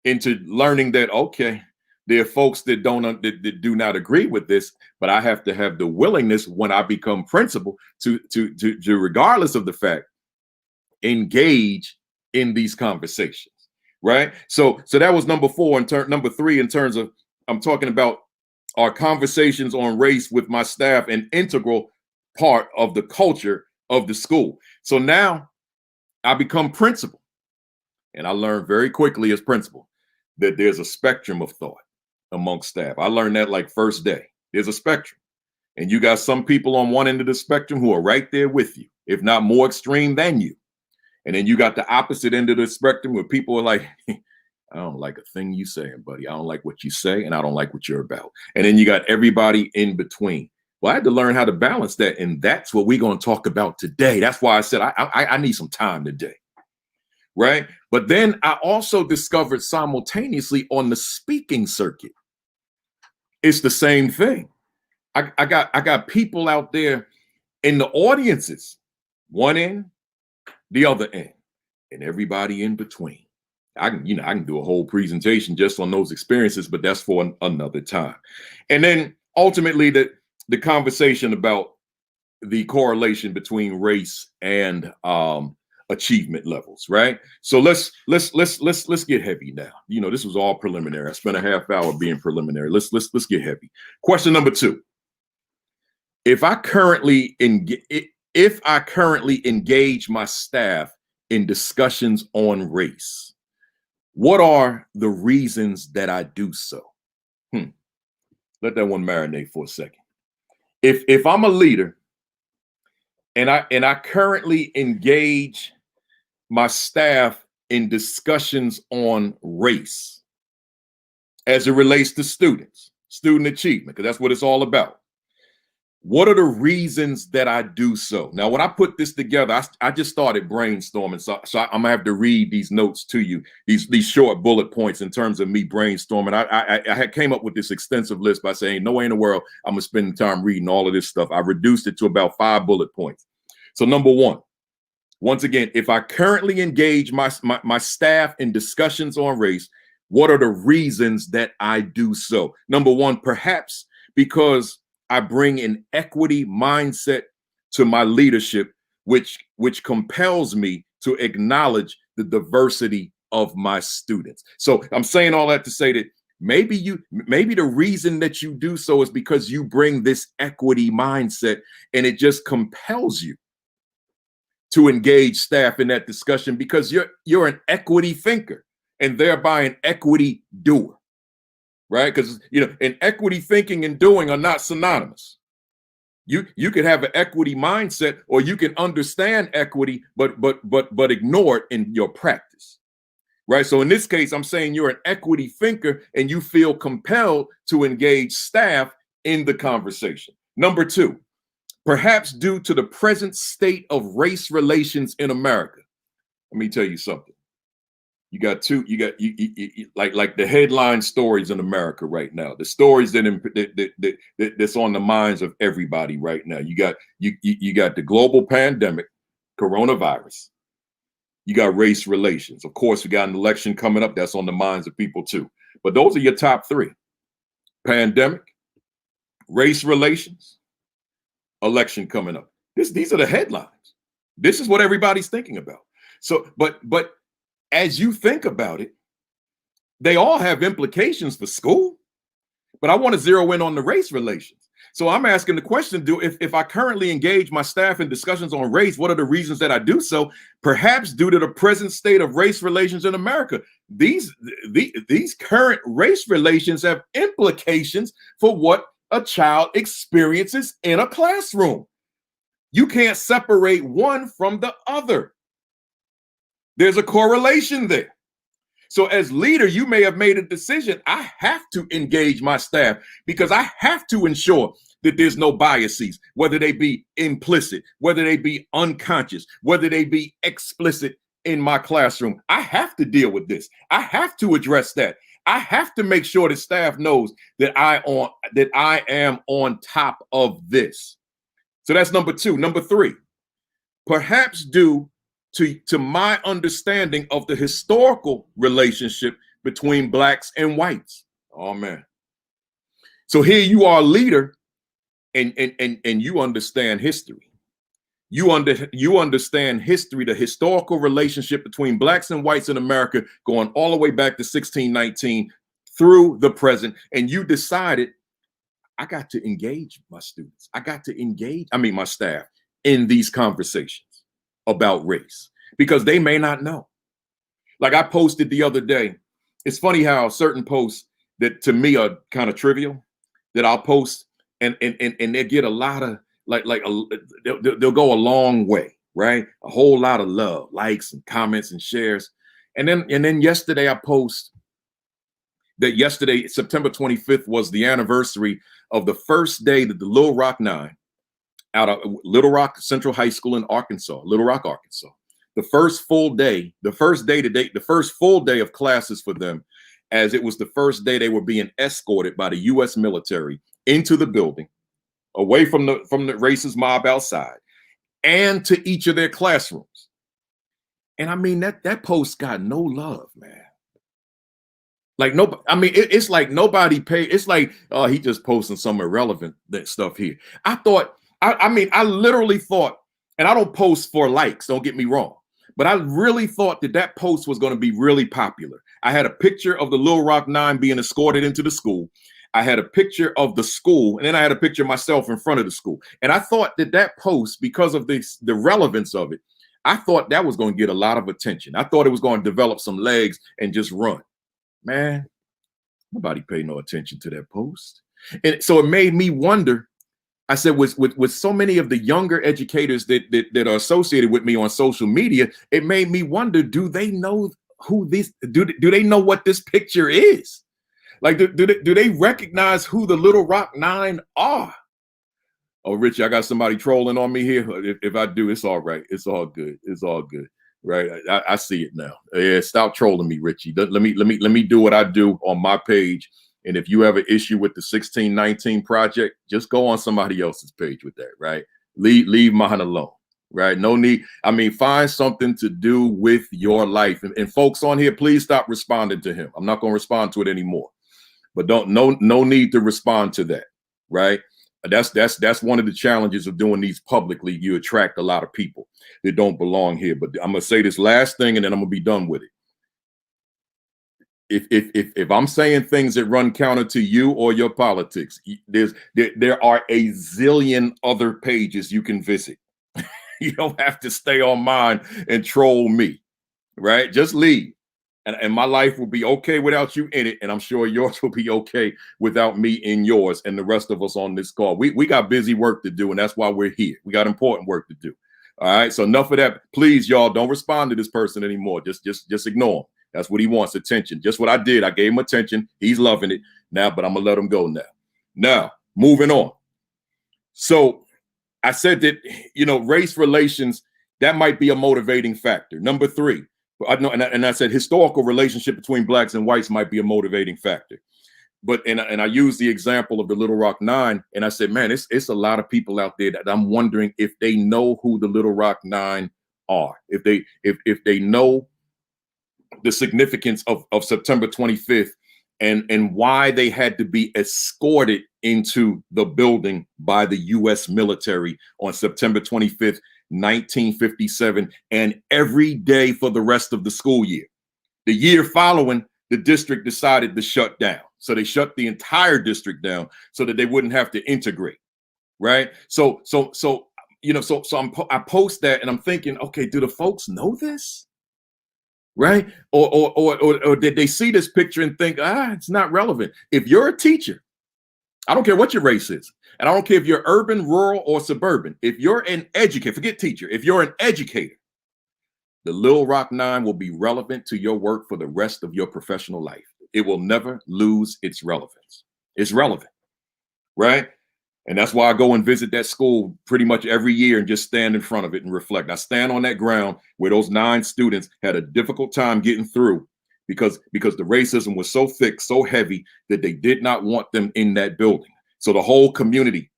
into learning that, okay, There are folks that that do not agree with this, but I have to have the willingness when I become principal to regardless of the fact, engage in these conversations, right? So that was number 4. Number 3 in terms of I'm talking about our conversations on race with my staff, an integral part of the culture of the school. So now I become principal, and I learned very quickly as principal that there's a spectrum of thought amongst staff. I learned that like first day. There's a spectrum, and you got some people on one end of the spectrum who are right there with you, if not more extreme than you. And then you got the opposite end of the spectrum where people are like, I don't like a thing you saying, buddy. I don't like what you say, and I don't like what you're about. And then you got everybody in between. Well, I had to learn how to balance that, and that's what we're going to talk about today. That's why I said I need some time today, right? But then I also discovered simultaneously on the speaking circuit, it's the same thing. I got people out there in the audiences, one end, the other end, and everybody in between. I can do a whole presentation just on those experiences, but that's for another time. And then ultimately the conversation about the correlation between race and achievement levels, right? So let's get heavy now. This was all preliminary. I spent a half hour being preliminary. Let's get heavy. Question number 2. If I currently engage my staff in discussions on race, what are the reasons that I do so? Let that one marinate for a second. If I'm a leader and I currently engage my staff in discussions on race as it relates to student achievement, because that's what it's all about. What are the reasons that I do so? Now, when I put this together, I just started brainstorming. So I'm gonna have to read these notes to you, these short bullet points in terms of me brainstorming. I had came up with this extensive list by saying, no way in the world I'm gonna spend time reading all of this stuff. I reduced it to about 5 bullet points. So number 1, once again, if I currently engage my staff in discussions on race, what are the reasons that I do so? Number 1, perhaps because I bring an equity mindset to my leadership, which compels me to acknowledge the diversity of my students. So I'm saying all that to say that maybe the reason that you do so is because you bring this equity mindset, and it just compels you to engage staff in that discussion because you're an equity thinker and thereby an equity doer. Right? Because and equity thinking and doing are not synonymous. You could have an equity mindset, or you can understand equity, but ignore it in your practice. Right? So in this case, I'm saying you're an equity thinker and you feel compelled to engage staff in the conversation. Number 2, perhaps due to the present state of race relations in America. Let me tell you something. You got like the headline stories in America right now, the stories that's on the minds of everybody right now. You got the global pandemic, coronavirus. You got race relations. Of course, we got an election coming up that's on the minds of people too. But those are your top 3: pandemic, race relations, election coming up. These are the headlines. This is what everybody's thinking about. So, but as you think about it, they all have implications for school, but I want to zero in on the race relations. So I'm asking the question, if I currently engage my staff in discussions on race, what are the reasons that I do so? Perhaps due to the present state of race relations in America. These current race relations have implications for what a child experiences in a classroom. You can't separate one from the other. There's a correlation there. So as leader, you may have made a decision. I have to engage my staff because I have to ensure that there's no biases, whether they be implicit, whether they be unconscious, whether they be explicit in my classroom. I have to deal with this. I have to address that. I have to make sure that staff knows that I am on top of this. So that's number 2. Number 3, perhaps due to my understanding of the historical relationship between blacks and whites. Oh man. So here you are, a leader, and you understand history. You understand history, the historical relationship between blacks and whites in America, going all the way back to 1619 through the present. And you decided, I got to engage my students. I got to engage, my staff, in these conversations about race, because they may not know. Like I posted the other day, it's funny how certain posts that to me are kind of trivial, that I'll post and they get a lot of they'll go a long way, right? A whole lot of love, likes and comments and shares. And then yesterday I post that yesterday, September 25th, was the anniversary of the first day that the Little Rock Nine, out of Little Rock Central High School in Arkansas, Little Rock, Arkansas, the first full day of classes for them, as it was the first day they were being escorted by the U.S. military into the building, away from the racist mob outside, and to each of their classrooms. And I mean, that post got no love, man. Like it's like nobody paid. It's like, oh, he just posting some irrelevant stuff here. I thought, I literally thought, and I don't post for likes, don't get me wrong, but I really thought that post was going to be really popular. I had a picture of the Little Rock Nine being escorted into the school. I had a picture of the school, and then I had a picture of myself in front of the school. And I thought that post, because of the relevance of it, I thought that was going to get a lot of attention. I thought it was going to develop some legs and just run. Man, nobody paid no attention to that post. And so it made me wonder. I said, with so many of the younger educators that are associated with me on social media, it made me wonder, do they know who this, do they know what this picture is? Like, do they recognize who the Little Rock Nine are? Oh, Richie, I got somebody trolling on me here. If I do, it's all right. It's all good. It's all good. Right. I see it now. Yeah, stop trolling me, Richie. Let me do what I do on my page. And if you have an issue with the 1619 project, just go on somebody else's page with that. Right. Leave mine alone. Right. No need. Find something to do with your life. And folks on here, please stop responding to him. I'm not going to respond to it anymore. But no need to respond to that. Right. That's one of the challenges of doing these publicly. You attract a lot of people that don't belong here. But I'm gonna say this last thing, and then I'm gonna be done with it. If I'm saying things that run counter to you or your politics, there are a zillion other pages you can visit. You don't have to stay on mine and troll me, right? Just leave. And my life will be okay without you in it. And I'm sure yours will be okay without me in yours and the rest of us on this call. We got busy work to do, and that's why we're here. We got important work to do. All right. So enough of that. Please, y'all, don't respond to this person anymore. Just ignore him. That's what he wants, attention. Just what I did. I gave him attention. He's loving it now, but I'm going to let him go now. Now, moving on. So I said that, race relations, that might be a motivating factor. Number 3. And I said historical relationship between blacks and whites might be a motivating factor. But and I used the example of the Little Rock Nine, and I said, man, it's a lot of people out there that I'm wondering if they know who the Little Rock Nine are, if they know the significance of September 25th and why they had to be escorted into the building by the U.S. military on September 25th, 1957, and every day for the rest of the school year. The year following, the district decided to shut down. So they shut the entire district down so that they wouldn't have to integrate, right? So I post that and I'm thinking, okay, do the folks know this? Right? Or did they see this picture and think, it's not relevant? If you're a teacher, I don't care what your race is, and I don't care if you're urban, rural, or suburban. If you're an educator, forget teacher, if you're an educator, the Little Rock Nine will be relevant to your work for the rest of your professional life. It will never lose its relevance. It's relevant, right? And that's why I go and visit that school pretty much every year and just stand in front of it and reflect. I stand on that ground where those 9 students had a difficult time getting through because the racism was so thick, so heavy that they did not want them in that building. So the whole community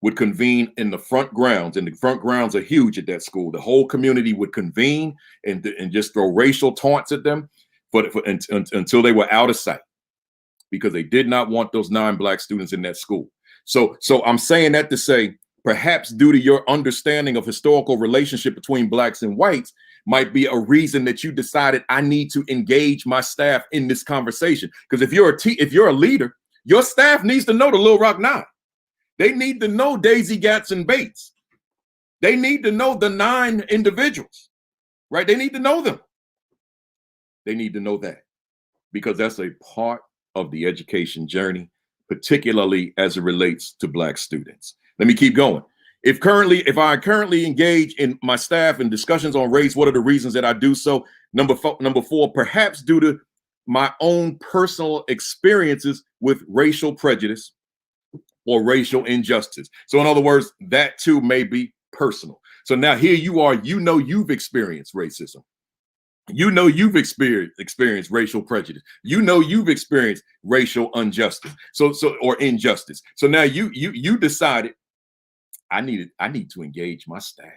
would convene in the front grounds, and the front grounds are huge at that school. The whole community would convene and just throw racial taunts at them until they were out of sight. because they did not want those non-Black students in that school. So I'm saying that to say, perhaps due to your understanding of historical relationship between Blacks and whites might be a reason that you decided I need to engage my staff in this conversation. Because if you're a leader, your staff needs to know the Little Rock Nine. They need to know Daisy Gatz and Bates. They need to know the 9 individuals, right? They need to know them. They need to know that, because that's a part of the education journey, particularly as it relates to Black students. Let me keep going. If I currently engage in my staff in discussions on race, what are the reasons that I do so? Number four, perhaps due to my own personal experiences with racial prejudice or racial injustice. So in other words, that too may be personal. So now here you are, you've experienced racism. You've experienced racial prejudice. You've experienced racial injustice. Or injustice. So now you decided I need to engage my staff,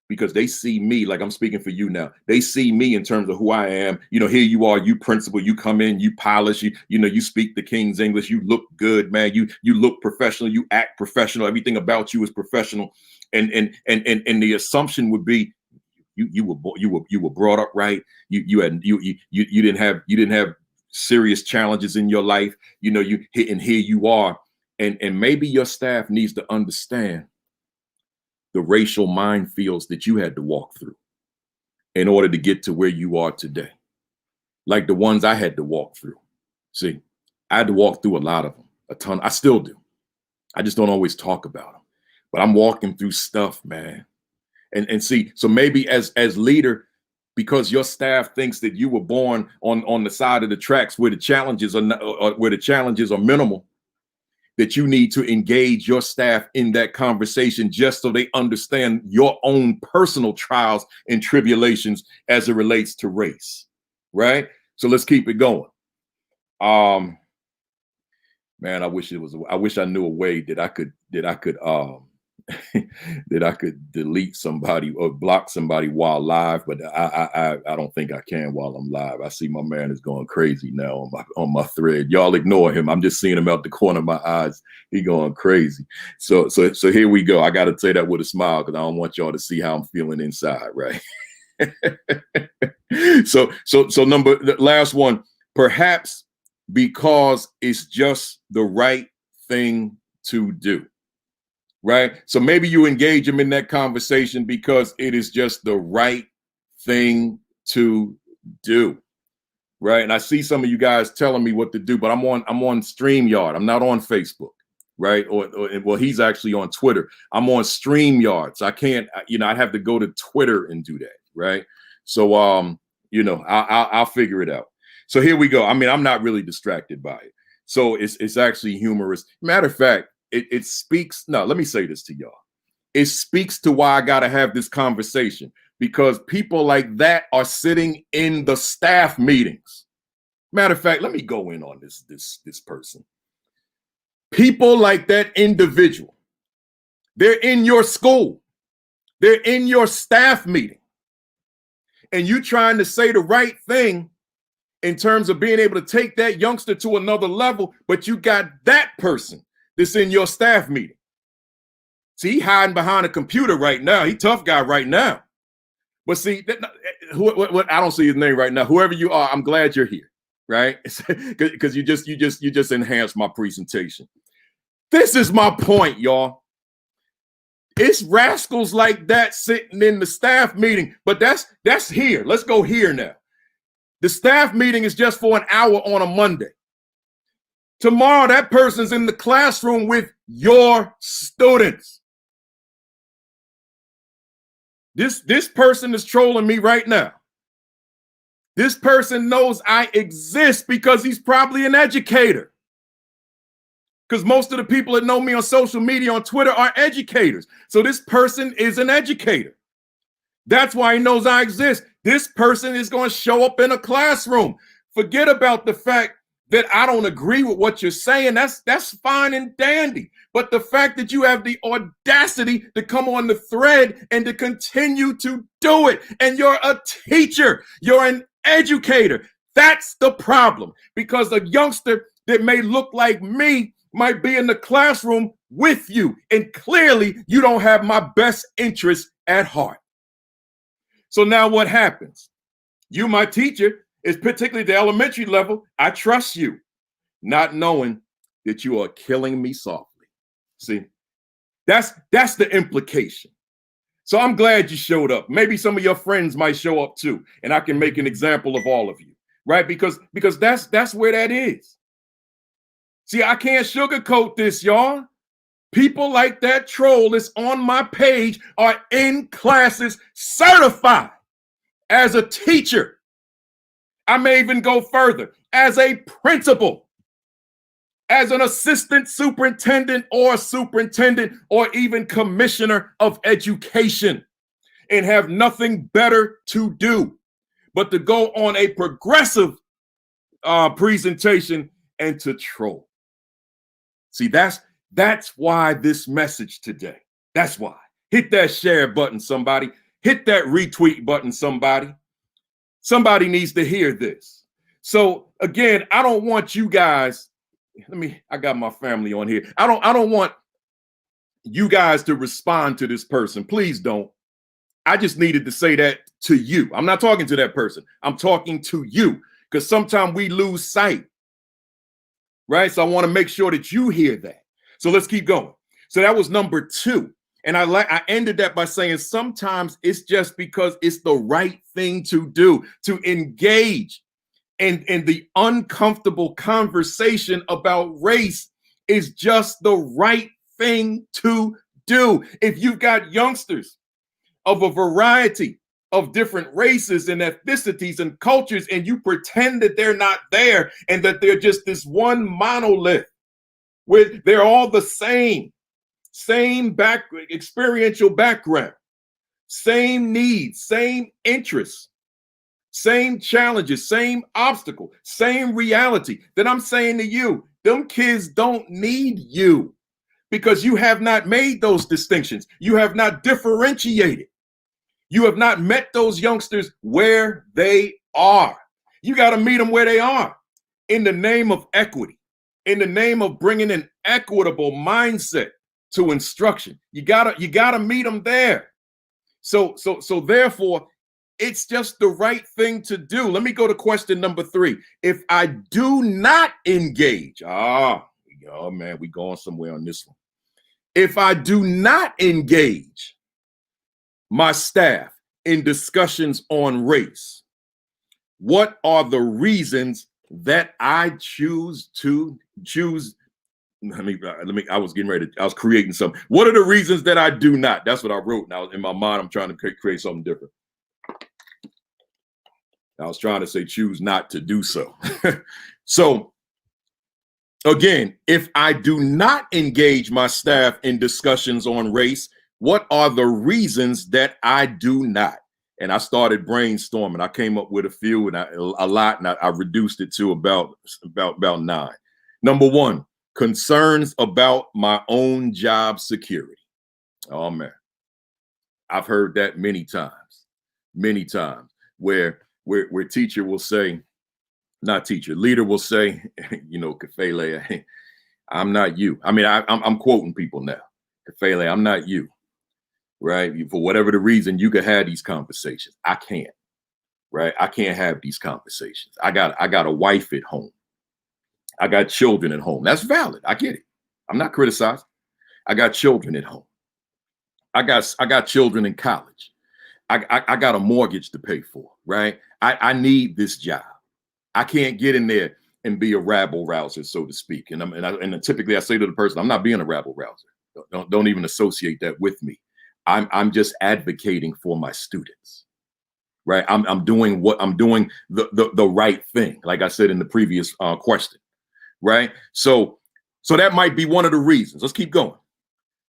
because they see me, like I'm speaking for you now. They see me in terms of who I am. Here you are, you principal, you come in, you polish, you speak the King's English, you look good, man. You look professional, you act professional. Everything about you is professional. And the assumption would be you were brought up right. You didn't have serious challenges in your life. And here you are. And maybe your staff needs to understand the racial minefields that you had to walk through in order to get to where you are today. Like the ones I had to walk through. See, I had to walk through a lot of them, a ton. I still do. I just don't always talk about them. But I'm walking through stuff, man. And see, so maybe as leader, because your staff thinks that you were born on the side of the tracks where the challenges are minimal, that you need to engage your staff in that conversation just so they understand your own personal trials and tribulations as it relates to race, right? So let's keep it going. Man, I wish I knew a way that I could that I could delete somebody or block somebody while live, but I don't think I can while I'm live. I see my man is going crazy now on my thread. Y'all ignore him. I'm just seeing him out the corner of my eyes. He going crazy. So here we go. I got to say that with a smile because I don't want y'all to see how I'm feeling inside, right? So the last one, perhaps because it's just the right thing to do. Right. So maybe you engage them in that conversation because it is just the right thing to do. Right. And I see some of you guys telling me what to do, but I'm on StreamYard. I'm not on Facebook. Right. Well, he's actually on Twitter. I'm on StreamYard. So I can't, I'd have to go to Twitter and do that. Right. So, I'll figure it out. So here we go. I mean, I'm not really distracted by it. So it's actually humorous. Matter of fact, it speaks. No, let me say this to y'all. It speaks to why I got to have this conversation, because people like that are sitting in the staff meetings. Matter of fact, let me go in on this person. People like that individual, they're in your school. They're in your staff meeting. And you trying to say the right thing in terms of being able to take that youngster to another level, but you got that person that's in your staff meeting. See, he hiding behind a computer right now. He tough guy right now. But see, I don't see his name right now. Whoever you are, I'm glad you're here, right? Because you just enhanced my presentation. This is my point, y'all. It's rascals like that sitting in the staff meeting, but that's here. Let's go here now. The staff meeting is just for an hour on a Monday. Tomorrow, that person's in the classroom with your students. This person is trolling me right now. This person knows I exist because he's probably an educator. Because most of the people that know me on social media, on Twitter, are educators. So this person is an educator. That's why he knows I exist. This person is going to show up in a classroom. Forget about the fact that I don't agree with what you're saying. That's fine and dandy. But the fact that you have the audacity to come on the thread and to continue to do it, and you're a teacher, you're an educator. That's the problem, because a youngster that may look like me might be in the classroom with you, and clearly you don't have my best interest at heart. So now what happens? You, my teacher, is particularly the elementary level. I trust you, not knowing that you are killing me softly. See, that's the implication. So I'm glad you showed up. Maybe some of your friends might show up too, and I can make an example of all of you, right? Because that's where that is. See, I can't sugarcoat this, y'all. People like that troll that's on my page are in classes certified as a teacher. I may even go further, as a principal, as an assistant superintendent or superintendent or even commissioner of education, and have nothing better to do but to go on a progressive presentation and to troll. See, that's why this message today. That's why. Hit that share button, somebody. Hit that retweet button, somebody. Somebody needs to hear this. So again, I don't want you guys, I got my family on here. I don't want you guys to respond to this person. Please don't. I just needed to say that to you. I'm not talking to that person. I'm talking to you, because sometimes we lose sight, right? So I want to make sure that you hear that. So let's keep going. So that was number 2. And I ended that by saying sometimes it's just because it's the right thing to do, to engage in the uncomfortable conversation about race is just the right thing to do. If you've got youngsters of a variety of different races and ethnicities and cultures, and you pretend that they're not there and that they're just this one monolith where they're all the same experiential background, same needs, same interests, same challenges, same obstacle, same reality, then I'm saying to you, them kids don't need you, because you have not made those distinctions. You have not differentiated. You have not met those youngsters where they are. You got to meet them where they are, in the name of equity, in the name of bringing an equitable mindset to instruction. You gotta meet them there. So therefore, it's just the right thing to do. Let me go to question number 3. If I do not engage, oh man, we going somewhere on this one. If I do not engage my staff in discussions on race, what are the reasons that I choose? I was getting ready. I was creating something. What are the reasons that I do not? That's what I wrote. Now in my mind, I'm trying to create something different. I was trying to say choose not to do so. So again, if I do not engage my staff in discussions on race, what are the reasons that I do not? And I started brainstorming. I came up with a few, and a lot, and I reduced it to about 9. Number 1, concerns about my own job security. Oh man, I've heard that many times, where teacher will say, not teacher, leader will say, Kafele, I'm not you. I mean, I'm quoting people now. Kafele, I'm not you, right? For whatever the reason, you could have these conversations. I can't, right? I can't have these conversations. I got a wife at home. I got children at home. That's valid. I get it. I'm not criticizing. I got children at home. I got children in college. I got a mortgage to pay for, right? I need this job. I can't get in there and be a rabble rouser, so to speak. And typically I say to the person, I'm not being a rabble rouser. Don't even associate that with me. I'm just advocating for my students, right? I'm doing the right thing, like I said in the previous question, right? So that might be one of the reasons. Let's keep going.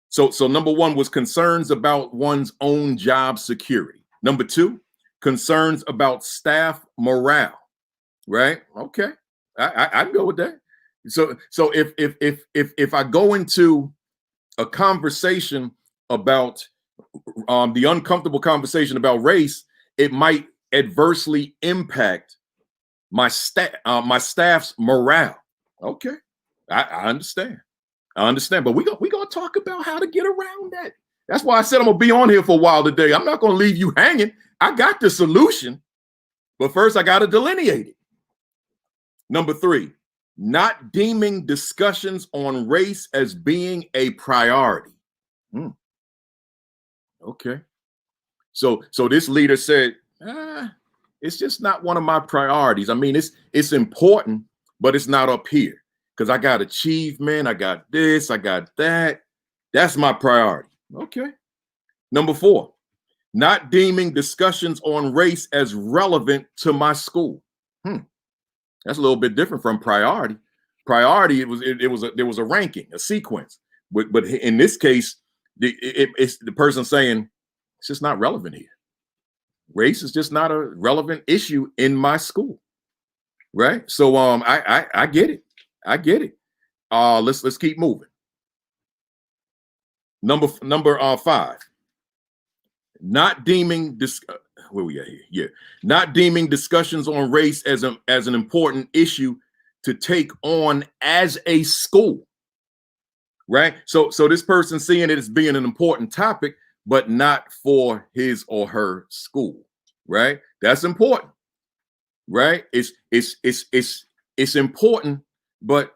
So number 1 was concerns about one's own job security. Number 2, concerns about staff morale, right? Okay, I can go with that. So if I go into a conversation about the uncomfortable conversation about race, it might adversely impact my staff's morale. Okay, I understand. I understand, but we gonna talk about how to get around that. That's why I said I'm gonna be on here for a while today. I'm not gonna leave you hanging. I got the solution, but first I gotta delineate it. Number 3, not deeming discussions on race as being a priority. Okay. So this leader said, it's just not one of my priorities. I mean, it's important, but it's not up here because I got achievement, I got this, I got that. That's my priority. Okay. Number 4, not deeming discussions on race as relevant to my school. That's a little bit different from priority. Priority, there was a ranking, a sequence. But in this case, it's the person saying it's just not relevant here. Race is just not a relevant issue in my school, right? So I get it. I get it. Let's keep moving. Number 5, not deeming where we at here? Yeah, not deeming discussions on race as an important issue to take on as a school, right? So this person seeing it as being an important topic, but not for his or her school, right? That's important, right? It's important, but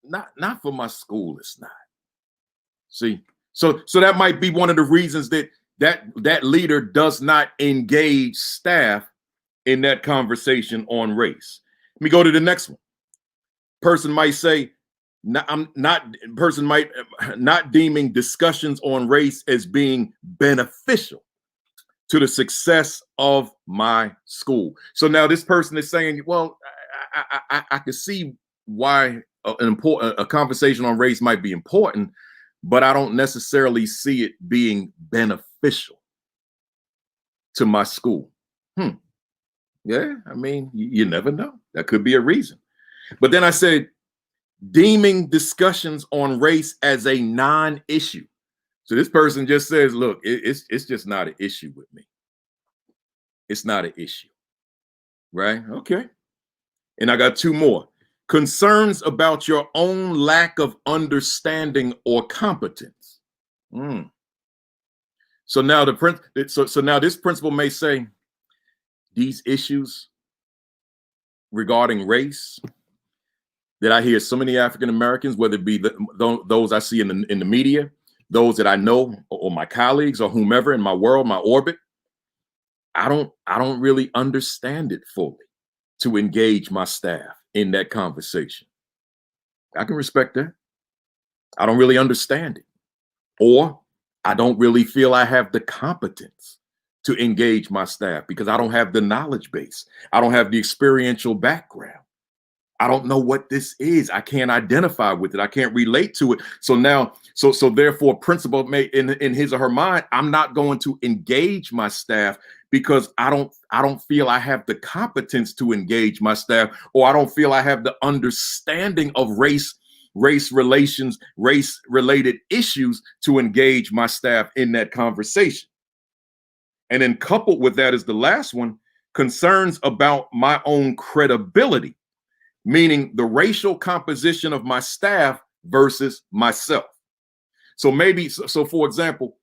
not for my school. It's not. See, so that might be one of the reasons that leader does not engage staff in that conversation on race. Let me go to the next one. Person might say, person might not deeming discussions on race as being beneficial to the success of my school. So now this person is saying, well, I can see why a conversation on race might be important, but I don't necessarily see it being beneficial to my school. Yeah, I mean, you never know. That could be a reason. But then I said, deeming discussions on race as a non-issue. So this person just says, look, it's just not an issue with me. It's not an issue, right? Okay. And I got 2 more. Concerns about your own lack of understanding or competence. So now now this principal may say, these issues regarding race that I hear so many African Americans, whether it be those I see in the media, those that I know, or my colleagues, or whomever in my world, my orbit, I don't really understand it fully to engage my staff in that conversation. I can respect that. I don't really understand it, or I don't really feel I have the competence to engage my staff because I don't have the knowledge base. I don't have the experiential background. I don't know what this is. I can't identify with it. I can't relate to it. So now, so therefore, principal may in his or her mind, I'm not going to engage my staff because I don't feel I have the competence to engage my staff, or I don't feel I have the understanding of race relations, race related issues to engage my staff in that conversation. And then coupled with that is the last one, concerns about my own credibility, meaning the racial composition of my staff versus myself. So maybe, so for example,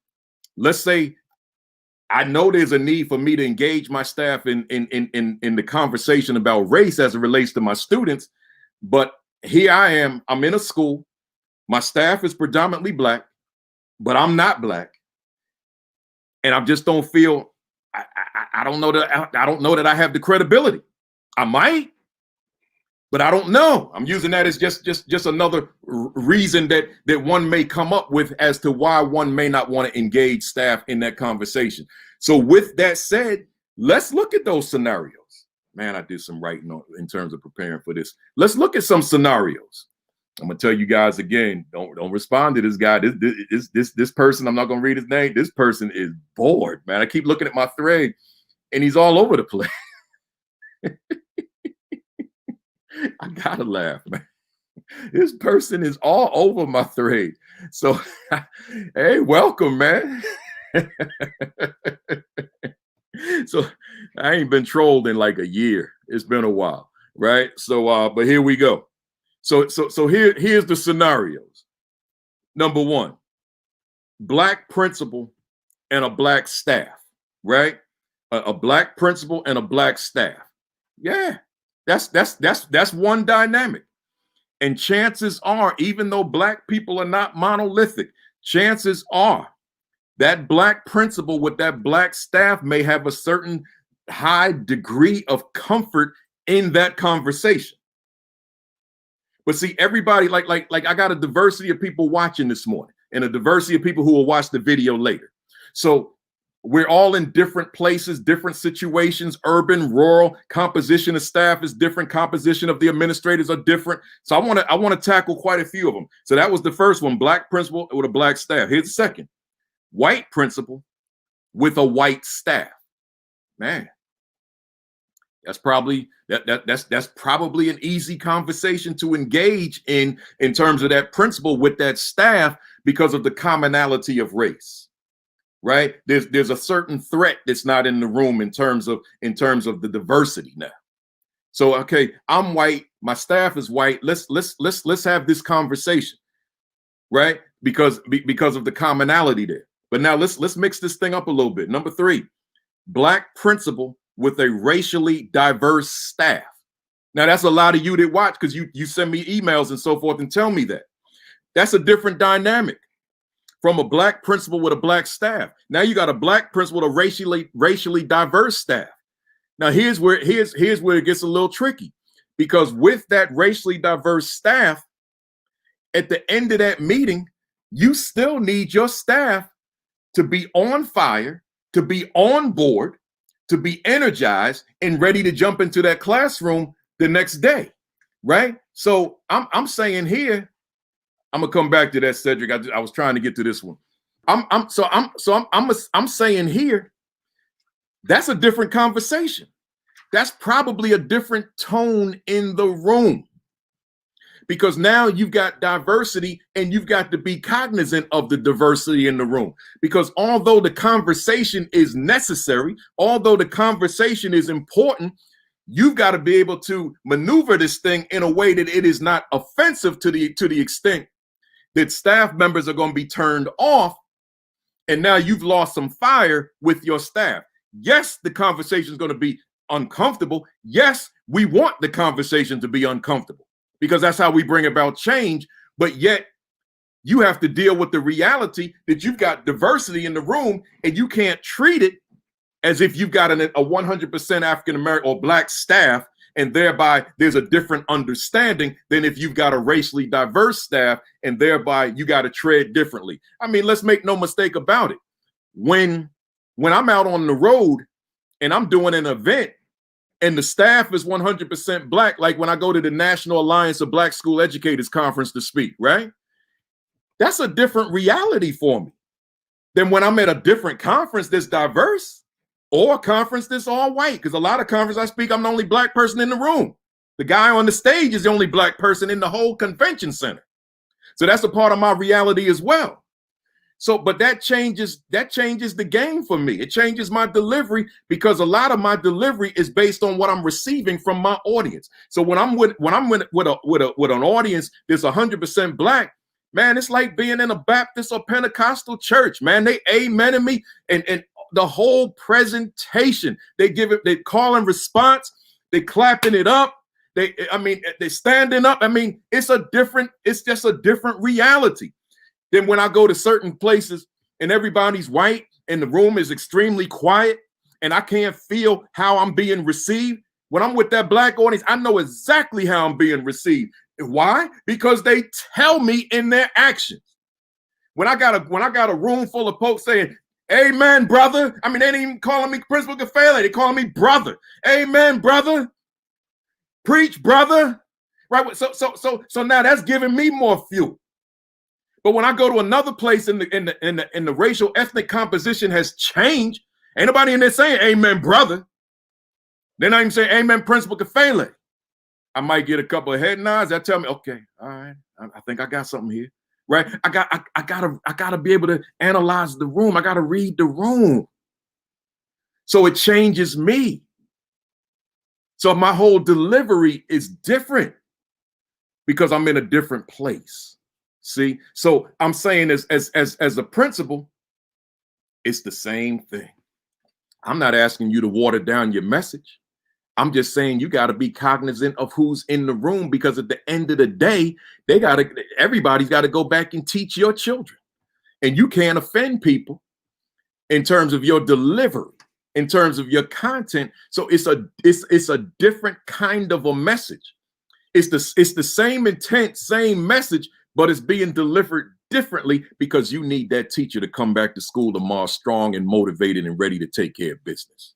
let's say I know there's a need for me to engage my staff in the conversation about race as it relates to my students, but here I am, I'm in a school, my staff is predominantly Black, but I'm not Black. And I just don't feel, I don't know that I have the credibility. I might, but I don't know. I'm using that as just another reason that one may come up with as to why one may not want to engage staff in that conversation. So with that said, let's look at those scenarios. Man, I did some writing in terms of preparing for this. Let's look at some scenarios. I'm gonna tell you guys again, don't respond to this guy. This person, I'm not gonna read his name. This person is bored, man. I keep looking at my thread and he's all over the place. I gotta laugh, man. This person is all over my thread. So, hey, welcome, man. So I ain't been trolled in like a year. It's been a while, right? So, but here we go. So here's the scenarios. Number one, black principal and a black staff, right? A black principal and a black staff. Yeah, that's one dynamic. And chances are, even though black people are not monolithic, chances are that black principal with that black staff may have a certain high degree of comfort in that conversation. But see, everybody, like I got a diversity of people watching this morning and a diversity of people who will watch the video later. So we're all in different places, different situations, urban, rural, composition of staff is different, composition of the administrators are different. So I want to tackle quite a few of them. So that was the first one, black principal with a black staff. Here's the second, white principal with a white staff. Man, that's probably that's probably an easy conversation to engage in terms of that principal with that staff because of the commonality of race. Right? There's a certain threat that's not in the room in terms of the diversity now. So okay, I'm white, my staff is white. Let's have this conversation, right? Because of the commonality there. But now let's mix this thing up a little bit. Number three, black principal with a racially diverse staff. Now that's a lot of you that watch because you send me emails and so forth and tell me that. That's a different dynamic. From a black principal with a black staff. Now you got a black principal with a racially diverse staff. Now here's where it gets a little tricky, because with that racially diverse staff, at the end of that meeting, you still need your staff to be on fire, to be on board, to be energized and ready to jump into that classroom the next day, right? So I'm saying here, I'm gonna come back to that, Cedric. I was trying to get to this one. I'm saying here, that's a different conversation. That's probably a different tone in the room, because now you've got diversity and you've got to be cognizant of the diversity in the room. Because although the conversation is necessary, although the conversation is important, you've got to be able to maneuver this thing in a way that it is not offensive to the extent that staff members are going to be turned off, and now you've lost some fire with your staff. Yes, the conversation is going to be uncomfortable. Yes, we want the conversation to be uncomfortable because that's how we bring about change. But yet you have to deal with the reality that you've got diversity in the room, and you can't treat it as if you've got a 100% African-American or black staff, and thereby there's a different understanding than if you've got a racially diverse staff, and thereby you got to tread differently. I mean, let's make no mistake about it. When I'm out on the road and I'm doing an event and the staff is 100% black, like when I go to the National Alliance of Black School Educators Conference to speak, right? That's a different reality for me than when I'm at a different conference that's diverse, or a conference that's all white, because a lot of conferences I speak, I'm the only black person in the room. The guy on the stage is the only black person in the whole convention center. So that's a part of my reality as well. So, but that changes the game for me. It changes my delivery, because a lot of my delivery is based on what I'm receiving from my audience. So when I'm with an audience that's 100% black, man, it's like being in a Baptist or Pentecostal church, man. They amening me, and the whole presentation, they call and response, they clapping it up. They standing up. I mean, it's just a different reality than when I go to certain places and everybody's white and the room is extremely quiet and I can't feel how I'm being received. When I'm with that black audience, I know exactly how I'm being received. Why? Because they tell me in their actions. When I got a room full of folks saying, "Amen, brother." I mean, they ain't even calling me Principal Kafele. They calling me brother. "Amen, brother." "Preach, brother." Right? So now that's giving me more fuel. But when I go to another place in the racial ethnic composition has changed, ain't nobody in there saying "Amen, brother." They're not even saying "Amen, Principal Kafele." I might get a couple of head nods that tell me, okay, all right, I think I got something here. Right? I gotta be able to analyze the room. I gotta read the room. So it changes me. So my whole delivery is different because I'm in a different place. See, so I'm saying as a principal, it's the same thing. I'm not asking you to water down your message. I'm just saying you got to be cognizant of who's in the room, because at the end of the day, everybody's got to go back and teach your children. And you can't offend people in terms of your delivery, in terms of your content. So it's a different kind of a message. It's the same intent, same message, but it's being delivered differently because you need that teacher to come back to school tomorrow strong and motivated and ready to take care of business.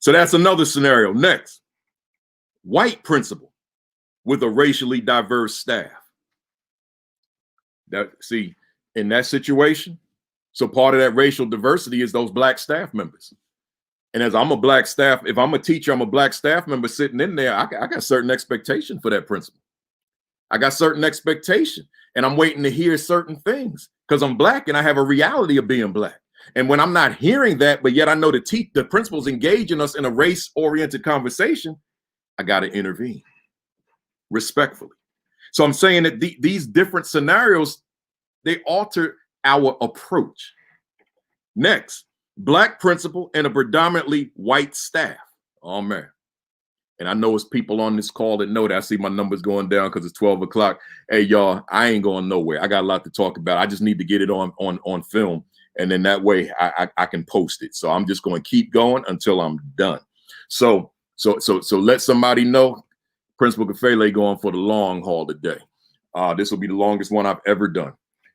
So that's another scenario. Next, white principal with a racially diverse staff. See, in that situation, so part of that racial diversity is those black staff members. And as I'm a black staff, if I'm a teacher, I'm a black staff member sitting in there, I got certain expectation for that principal. I got certain expectation, and I'm waiting to hear certain things because I'm black and I have a reality of being black. And when I'm not hearing that, but yet I know the principal's engaging us in a race-oriented conversation, I got to intervene respectfully. So I'm saying that these different scenarios, they alter our approach. Next, black principal and a predominantly white staff. Oh, man. And I know it's people on this call that know that. I see my numbers going down because it's 12 o'clock. Hey, y'all, I ain't going nowhere. I got a lot to talk about. I just need to get it on film. And then that way I can post it. So I'm just going to keep going until I'm done. So let somebody know. Principal Kafele going for the long haul today. This will be the longest one I've ever done.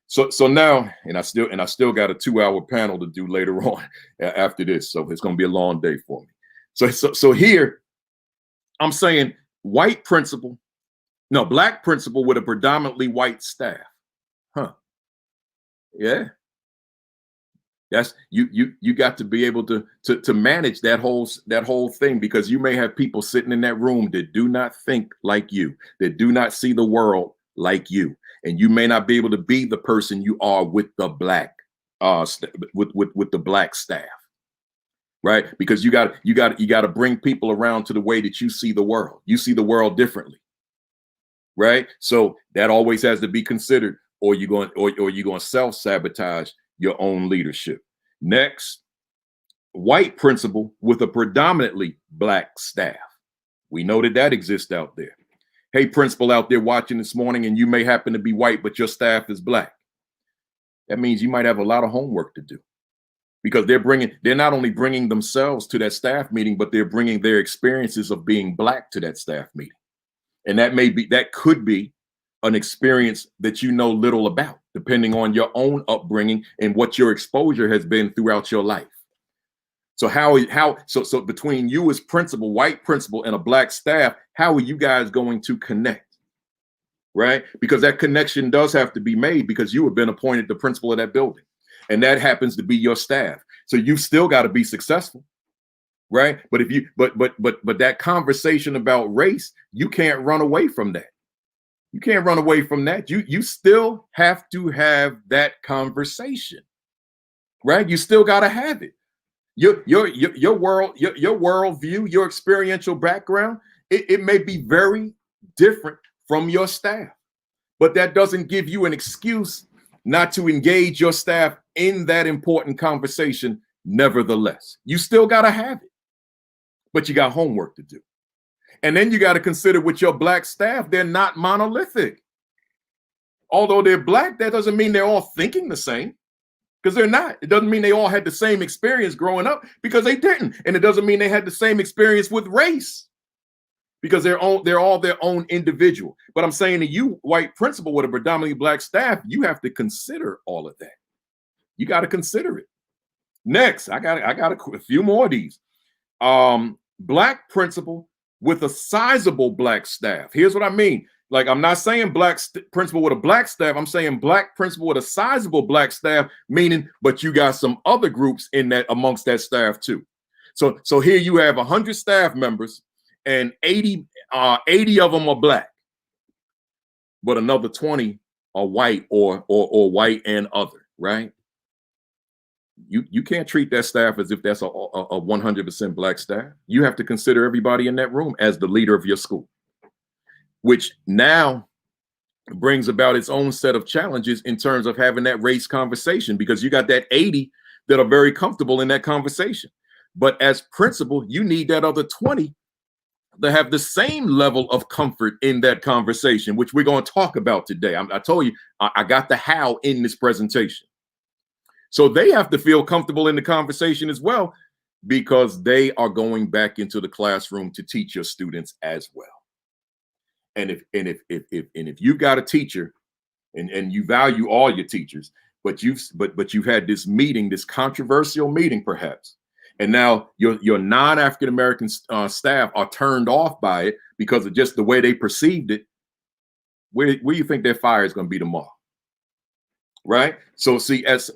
So now, and I still got a 2-hour panel to do later on after this. So it's going to be a long day for me. So here I'm saying black principal with a predominantly white staff. Huh. Yeah. That's you got to be able to manage that whole thing, because you may have people sitting in that room that do not think like you, that do not see the world like you, and you may not be able to be the person you are with the black with the black staff, right? Because you got to bring people around to the way that you see the world. You see the world differently, right? So that always has to be considered, or you're going to self-sabotage your own leadership. Next, white principal with a predominantly black staff. We know that exists out there. Hey, principal out there watching this morning, and you may happen to be white, but your staff is black. That means you might have a lot of homework to do, because they're not only bringing themselves to that staff meeting, but they're bringing their experiences of being black to that staff meeting. And that could be an experience that you know little about, depending on your own upbringing and what your exposure has been throughout your life. So so between you as principal, white principal, and a black staff, how are you guys going to connect? Right? Because that connection does have to be made, because you have been appointed the principal of that building, and that happens to be your staff. So you still got to be successful. Right? But but that conversation about race, you can't run away from that. You can't run away from that. You still have to have that conversation, right? You still got to have it. Your worldview, your experiential background, it may be very different from your staff, but that doesn't give you an excuse not to engage your staff in that important conversation. Nevertheless, you still got to have it, but you got homework to do. And then you got to consider with your black staff, they're not monolithic. Although they're black, that doesn't mean they're all thinking the same, because they're not. It doesn't mean they all had the same experience growing up, because they didn't. And it doesn't mean they had the same experience with race, because they're all their own individual. But I'm saying to you, white principal with a predominantly black staff, you have to consider all of that. You got to consider it. Next, I got a few more of these. Black principal with a sizable black staff. Here's what I mean. Like, I'm not saying principal with a black staff. I'm saying black principal with a sizable black staff, meaning, but you got some other groups in that amongst that staff too. So here you have 100 staff members, and 80 of them are black, but another 20 are white or white and other, right? You can't treat that staff as if that's a 100% black staff. You have to consider everybody in that room as the leader of your school, which now brings about its own set of challenges in terms of having that race conversation, because you got that 80 that are very comfortable in that conversation. But as principal, you need that other 20 to have the same level of comfort in that conversation, which we're going to talk about today. I told you, I got the how in this presentation. So they have to feel comfortable in the conversation as well, because they are going back into the classroom to teach your students as well. And if you've got a teacher and you value all your teachers, but you've had this meeting, this controversial meeting perhaps, and now your non-African American staff are turned off by it because of just the way they perceived it, where do you think their fire is going to be tomorrow? Right? So see, as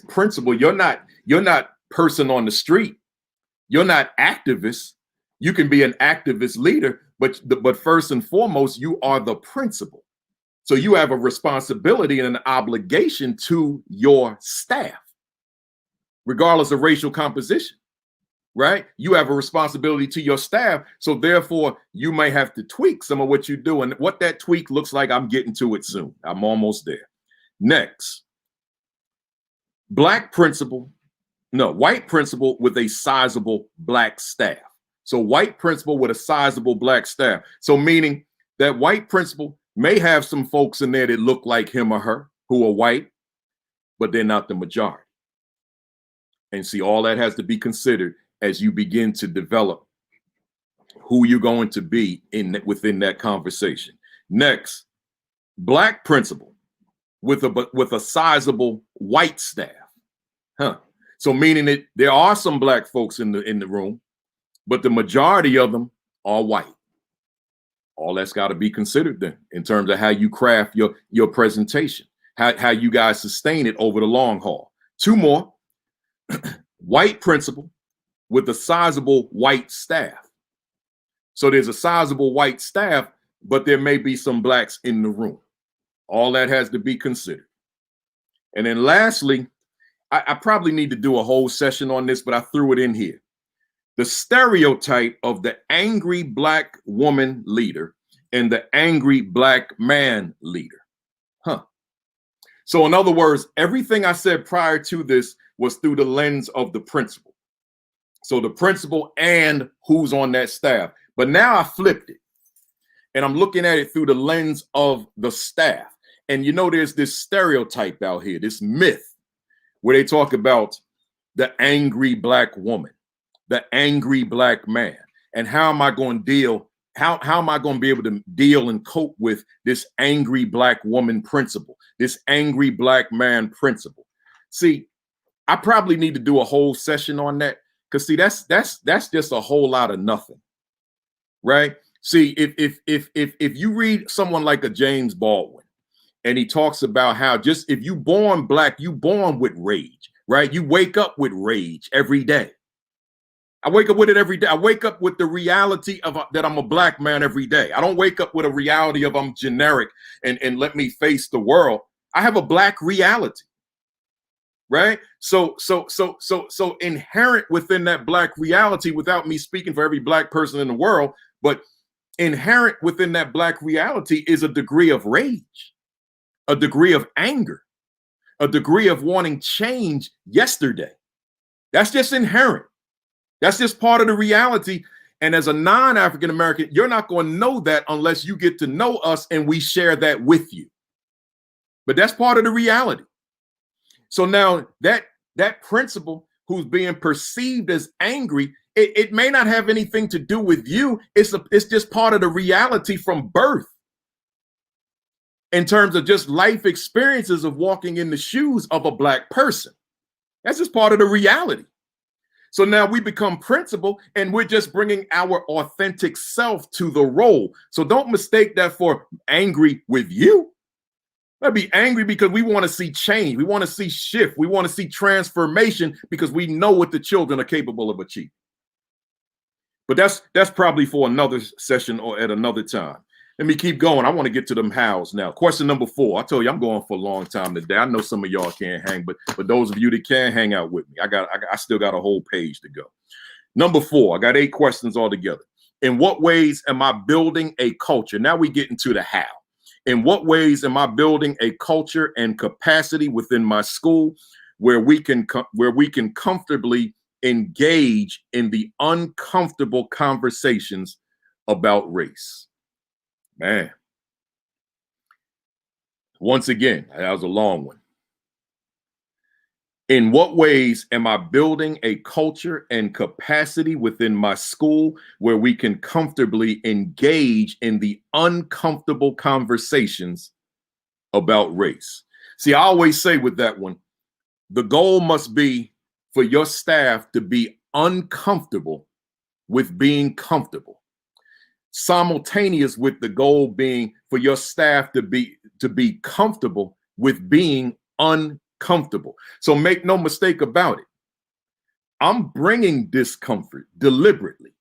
principal, you're not person on the street. You're not activists. You can be an activist leader, but first and foremost, you are the principal. So you have a responsibility and an obligation to your staff, regardless of racial composition, right? You have a responsibility to your staff. So therefore, you may have to tweak some of what you do. And what that tweak looks like, I'm getting to it soon. I'm almost there. Next, white principal with a sizable black staff. So white principal with a sizable black staff. So meaning that white principal may have some folks in there that look like him or her who are white, but they're not the majority. And see, all that has to be considered as you begin to develop who you're going to be within that conversation. Next, black principal with a sizable white staff. So meaning that there are some black folks in the room, but the majority of them are white. All that's got to be considered then in terms of how you craft your presentation, how you guys sustain it over the long haul. Two more, white principal with a sizable white staff. So there's a sizable white staff, but there may be some blacks in the room. All that has to be considered. And then lastly, I probably need to do a whole session on this, but I threw it in here. The stereotype of the angry black woman leader and the angry black man leader. So in other words, everything I said prior to this was through the lens of the principal. So the principal and who's on that staff. But now I flipped it and I'm looking at it through the lens of the staff. And you know, there's this stereotype out here, this myth where they talk about the angry black woman, the angry black man, and how am I going to deal? How am I going to be able to deal and cope with this angry black woman principle, this angry black man principle? See, I probably need to do a whole session on that, because see, that's just a whole lot of nothing, right? See, if you read someone like a James Baldwin, and he talks about how just if you born black, you born with rage, right? You wake up with rage every day. I wake up with it every day. I wake up with the reality of that I'm a black man every day. I don't wake up with a reality of I'm generic and let me face the world. I have a black reality, right? So inherent within that black reality, without me speaking for every black person in the world, but inherent within that black reality is a degree of rage, a degree of anger, a degree of wanting change yesterday. That's just inherent. That's just part of the reality. And as a non-African American, you're not going to know that unless you get to know us and we share that with you. But that's part of the reality. So now that principal who's being perceived as angry, it may not have anything to do with you. It's just part of the reality from birth, in terms of just life experiences of walking in the shoes of a black person. That's just part of the reality. So now we become principal and we're just bringing our authentic self to the role. So don't mistake that for angry with you. I'd be angry because we want to see change. We want to see shift. We want to see transformation because we know what the children are capable of achieving. But that's probably for another session or at another time. Let me keep going. I want to get to them hows now. Question number 4. I told you I'm going for a long time today. I know some of y'all can't hang, but for those of you that can, hang out with me. I still got a whole page to go. Number 4. I got 8 questions altogether. In what ways am I building a culture? Now we get into the how. In what ways am I building a culture and capacity within my school where we can comfortably engage in the uncomfortable conversations about race? Man, once again, that was a long one. In what ways am I building a culture and capacity within my school where we can comfortably engage in the uncomfortable conversations about race? See, I always say with that one, the goal must be for your staff to be uncomfortable with being comfortable, simultaneous with the goal being for your staff to be comfortable with being uncomfortable. So make no mistake about it. I'm bringing discomfort deliberately,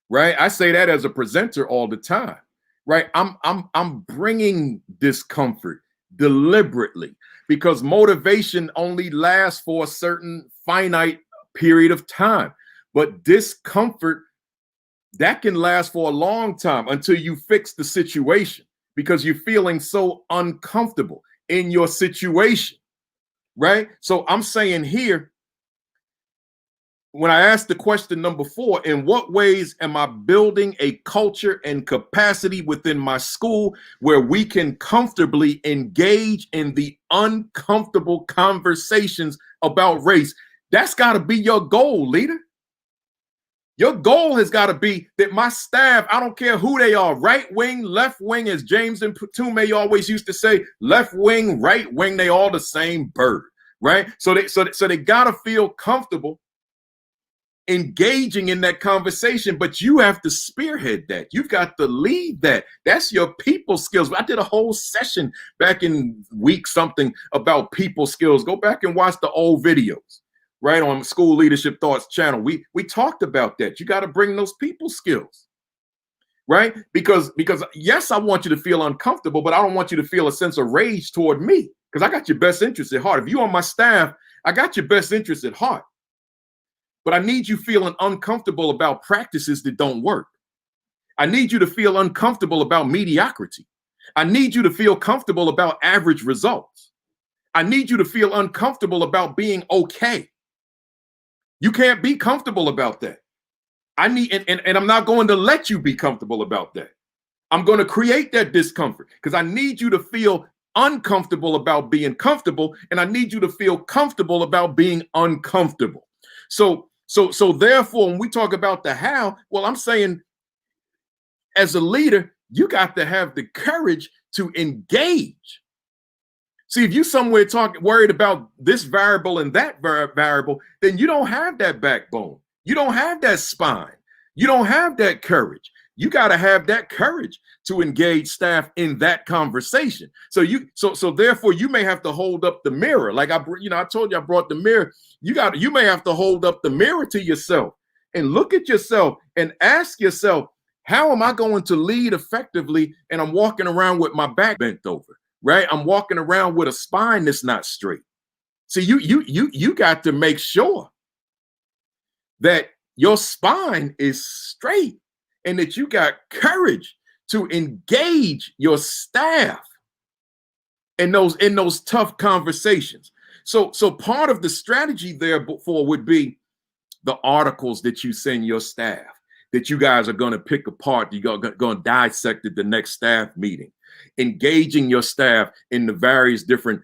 right? I say that as a presenter all the time, right? I'm bringing discomfort deliberately because motivation only lasts for a certain finite period of time, but discomfort that can last for a long time until you fix the situation because you're feeling so uncomfortable in your situation, right? So I'm saying here, when I asked the question number 4, in what ways am I building a culture and capacity within my school where we can comfortably engage in the uncomfortable conversations about race? That's got to be your goal, leader. Your goal has got to be that my staff, I don't care who they are, right wing, left wing, as James and Tume always used to say, left wing, right wing, they all the same bird, right? So they got to feel comfortable engaging in that conversation, but you have to spearhead that. You've got to lead that. That's your people skills. I did a whole session back in week something about people skills. Go back and watch the old videos. Right on School Leadership Thoughts channel. We talked about that. You got to bring those people skills, right? Because yes, I want you to feel uncomfortable, but I don't want you to feel a sense of rage toward me because I got your best interest at heart. If you're on my staff, I got your best interest at heart. But I need you feeling uncomfortable about practices that don't work. I need you to feel uncomfortable about mediocrity. I need you to feel comfortable about average results. I need you to feel uncomfortable about being okay. You can't be comfortable about that. I need, and I'm not going to let you be comfortable about that. I'm going to create that discomfort because I need you to feel uncomfortable about being comfortable, and I need you to feel comfortable about being uncomfortable. So therefore, when we talk about the how, well, I'm saying as a leader, you got to have the courage to engage. See, if you somewhere worried about this variable and that variable, then you don't have that backbone. You don't have that spine. You don't have that courage. You got to have that courage to engage staff in that conversation. So therefore you may have to hold up the mirror. Like I told you I brought the mirror. You may have to hold up the mirror to yourself and look at yourself and ask yourself, how am I going to lead effectively? And I'm walking around with my back bent over. Right? I'm walking around with a spine that's not straight. See, you got to make sure that your spine is straight and that you got courage to engage your staff in those tough conversations. So part of the strategy therefore would be the articles that you send your staff that you guys are going to pick apart. You're going to dissect at the next staff meeting. Engaging your staff in the various different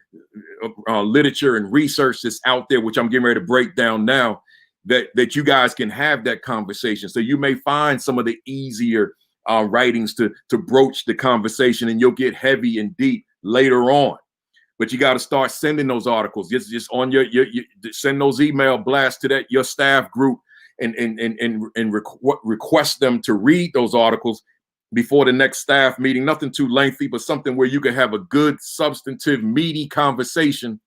literature and research that's out there, which I'm getting ready to break down now, that you guys can have that conversation. So you may find some of the easier writings to broach the conversation, and you'll get heavy and deep later on. But you got to start sending those articles. Just on your send those email blasts to your staff group and request them to read those articles before the next staff meeting. Nothing too lengthy, but something where you can have a good, substantive, meaty conversation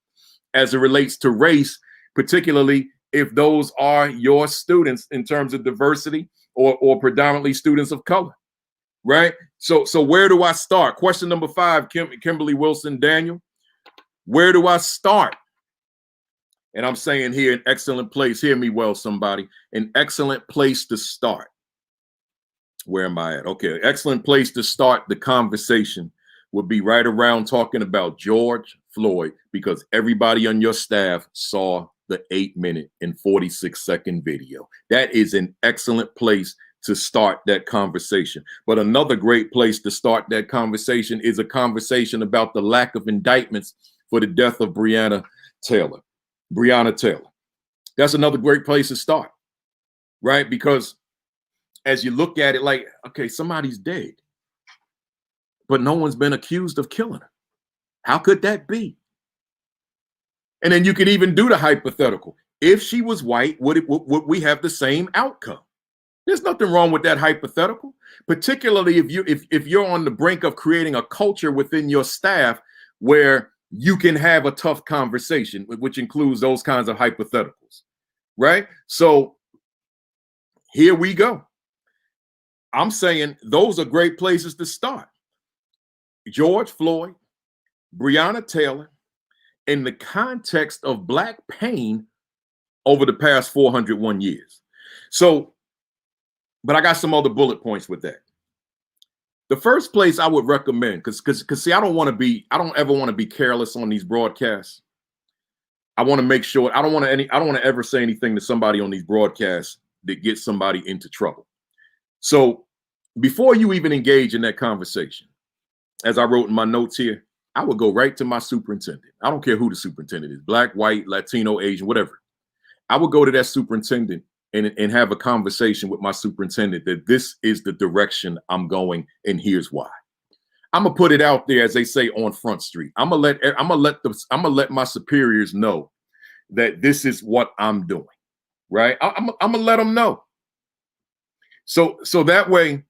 as it relates to race, particularly if those are your students in terms of diversity or predominantly students of color. right? So where do I start? Question number 5, Kimberly Wilson Daniel. Where do I start? And I'm saying here, an excellent place. Hear me well, somebody. An excellent place to start. Where am I at? Okay, excellent place to start the conversation would be right around talking about George Floyd, because everybody on your staff saw the 8-minute and 46-second video. That is an excellent place to start that conversation. But another great place to start that conversation is a conversation about the lack of indictments for the death of Breonna Taylor. That's another great place to start, right? Because as you look at it, like, okay, somebody's dead, but no one's been accused of killing her. How could that be? And then you could even do the hypothetical. If she was white, would we have the same outcome? There's nothing wrong with that hypothetical, particularly if you're on the brink of creating a culture within your staff where you can have a tough conversation, which includes those kinds of hypotheticals, right? So here we go. I'm saying those are great places to start. George Floyd, Breonna Taylor, in the context of Black pain over the past 401 years. So, but I got some other bullet points with that. The first place I would recommend, because see, I don't ever want to be careless on these broadcasts. I want to make sure I don't want to ever say anything to somebody on these broadcasts that gets somebody into trouble. So before you even engage in that conversation, as I wrote in my notes here, I would go right to my superintendent. I don't care who the superintendent is, Black, white, Latino, Asian, whatever. I would go to that superintendent and have a conversation with my superintendent that this is the direction I'm going, and here's why. I'm gonna put it out there, as they say, on Front Street. I'm gonna let my superiors know that this is what I'm doing, right? I'm gonna let them know. So that way,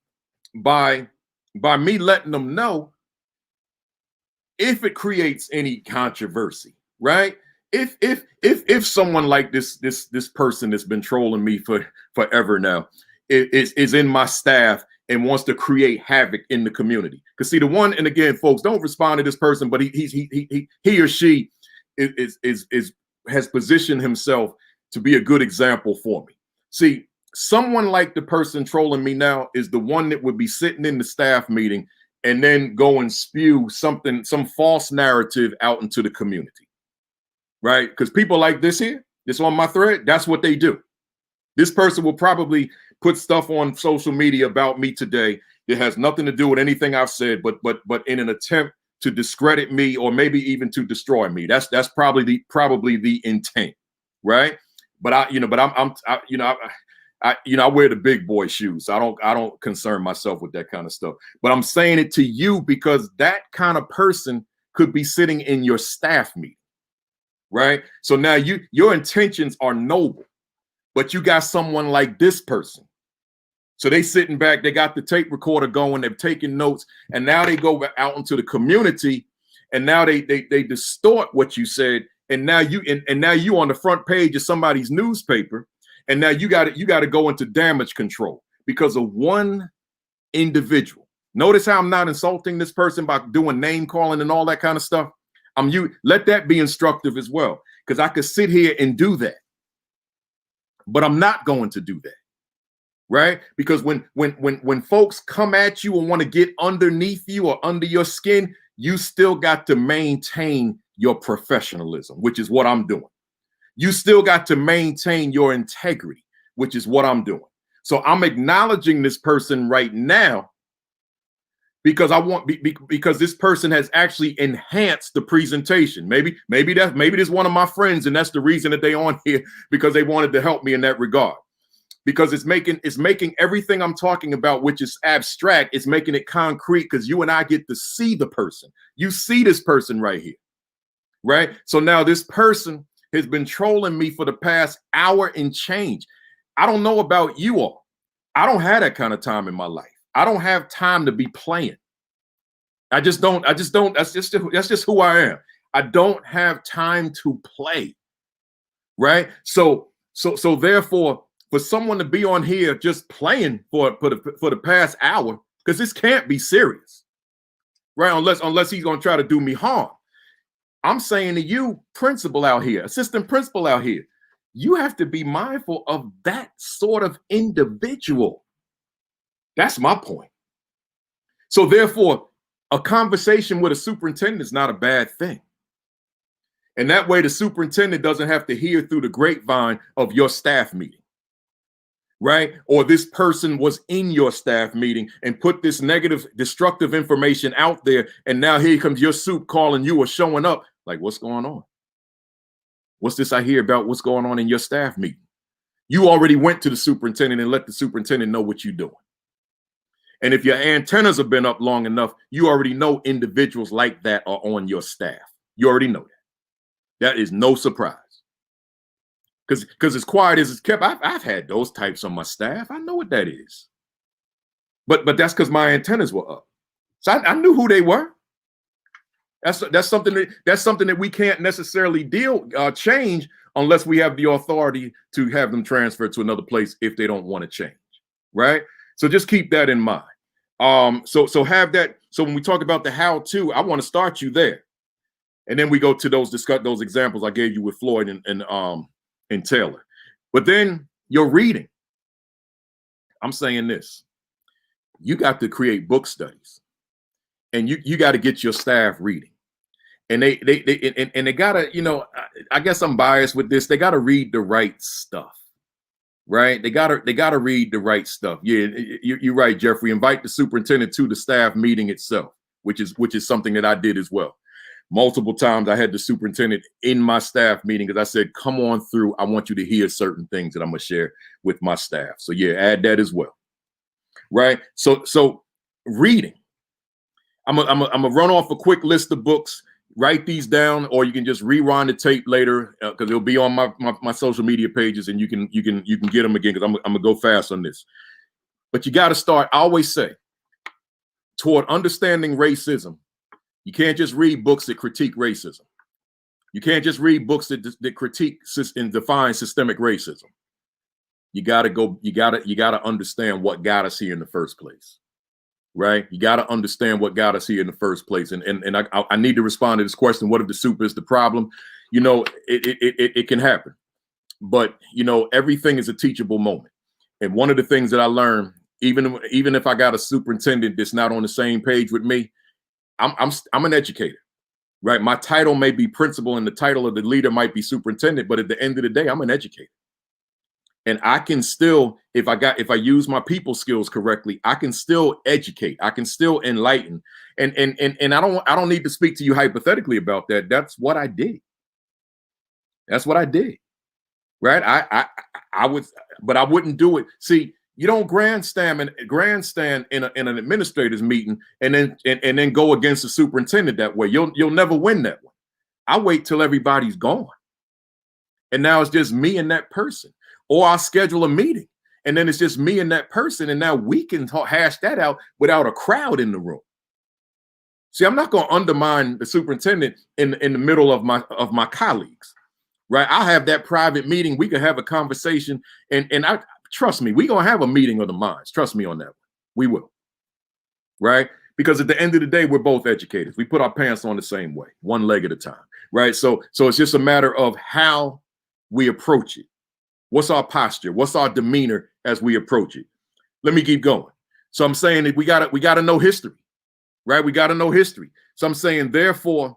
by me letting them know, if it creates any controversy, right? If someone like this person that's been trolling me for forever now is in my staff and wants to create havoc in the community, because see, the one, and again, folks, don't respond to this person, but he or she has positioned himself to be a good example for me. See, someone like the person trolling me now is the one that would be sitting in the staff meeting and then go and spew some false narrative out into the community, right? Because people like this here, this on my thread, that's what they do. This person will probably put stuff on social media about me today that has nothing to do with anything I've said, but in an attempt to discredit me or maybe even to destroy me. That's probably the intent, right? But I wear the big boy shoes. So I don't concern myself with that kind of stuff. But I'm saying it to you because that kind of person could be sitting in your staff meeting, right? So now your intentions are noble, but you got someone like this person. So they sitting back, they got the tape recorder going, they've taken notes, and now they go out into the community, and now they distort what you said, and now you on the front page of somebody's newspaper. And now you got to go into damage control because of one individual. Notice how I'm not insulting this person by doing name calling and all that kind of stuff. Let that be instructive as well, because I could sit here and do that, but I'm not going to do that, right? Because when folks come at you and want to get underneath you or under your skin, you still got to maintain your professionalism, which is what I'm doing. You still got to maintain your integrity, which is what I'm doing. So I'm acknowledging this person right now because because this person has actually enhanced the presentation. Maybe there's one of my friends, and that's the reason that they on here, because they wanted to help me in that regard. Because it's making everything I'm talking about, which is abstract, it's making it concrete, because you and I get to see the person. You see this person right here, right? So now this person has been trolling me for the past hour and change. I don't know about you all. I don't have that kind of time in my life. I don't have time to be playing. I just don't. That's just who I am. I don't have time to play. Right? So therefore, for someone to be on here just playing for the past hour, because this can't be serious, right? Unless he's going to try to do me harm. I'm saying to you, principal out here, assistant principal out here, you have to be mindful of that sort of individual. That's my point. So therefore, a conversation with a superintendent is not a bad thing. And that way the superintendent doesn't have to hear through the grapevine of your staff meeting, right? Or this person was in your staff meeting and put this negative, destructive information out there. And now here comes your soup calling you or showing up like, what's going on? What's this I hear about what's going on in your staff meeting? You already went to the superintendent and let the superintendent know what you're doing. And if your antennas have been up long enough, you already know individuals like that are on your staff. You already know that. That is no surprise. Because as quiet as it's kept, I've had those types on my staff. I know what that is. But that's because my antennas were up. So I knew who they were. That's something that we can't necessarily change unless we have the authority to have them transferred to another place if they don't want to change, right? So just keep that in mind. So have that. So when we talk about the how-to, I want to start you there, and then we go to those examples I gave you with Floyd and Taylor. But then your reading. I'm saying this: you got to create book studies, and you got to get your staff reading, and they gotta, you know, I guess I'm biased with this. They got to read the right stuff. Right? They gotta read the right stuff. Yeah, you're right, Jeffrey. Invite the superintendent to the staff meeting itself, which is something that I did as well. Multiple times I had the superintendent in my staff meeting because I said, come on through. I want you to hear certain things that I'm gonna share with my staff. So yeah, add that as well. Right? So reading. I'm gonna run off a quick list of books. Write these down, or you can just rewind the tape later because it'll be on my social media pages, and you can get them again because I'm gonna go fast on this. But you got to start. I always say, toward understanding racism, you can't just read books that critique racism. You can't just read books that critique and define systemic racism. You got to understand what got us here in the first place. Right? You got to understand what got us here in the first place. And I need to respond to this question. What if the soup is the problem? You know, it can happen. But, you know, everything is a teachable moment. And one of the things that I learned, even if I got a superintendent that's not on the same page with me, I'm an educator. Right? My title may be principal and the title of the leader might be superintendent. But at the end of the day, I'm an educator. And I can still, if I use my people skills correctly, I can still educate. I can still enlighten. And I don't need to speak to you hypothetically about that. That's what I did. That's what I did. Right? I would, but I wouldn't do it. See, you don't grandstand in an administrator's meeting and then go against the superintendent that way. You'll never win that one. I wait till everybody's gone. And now it's just me and that person. Or I'll schedule a meeting and then it's just me and that person. And now we can hash that out without a crowd in the room. See, I'm not going to undermine the superintendent in the middle of my colleagues, right? I'll have that private meeting. We can have a conversation and I trust me, we're going to have a meeting of the minds. Trust me on that one. We will, right? Because at the end of the day, we're both educators. We put our pants on the same way, one leg at a time, right? So it's just a matter of how we approach it. What's our posture? What's our demeanor as we approach it? Let me keep going. So I'm saying that we gotta know history, right? We gotta know history. So I'm saying, therefore,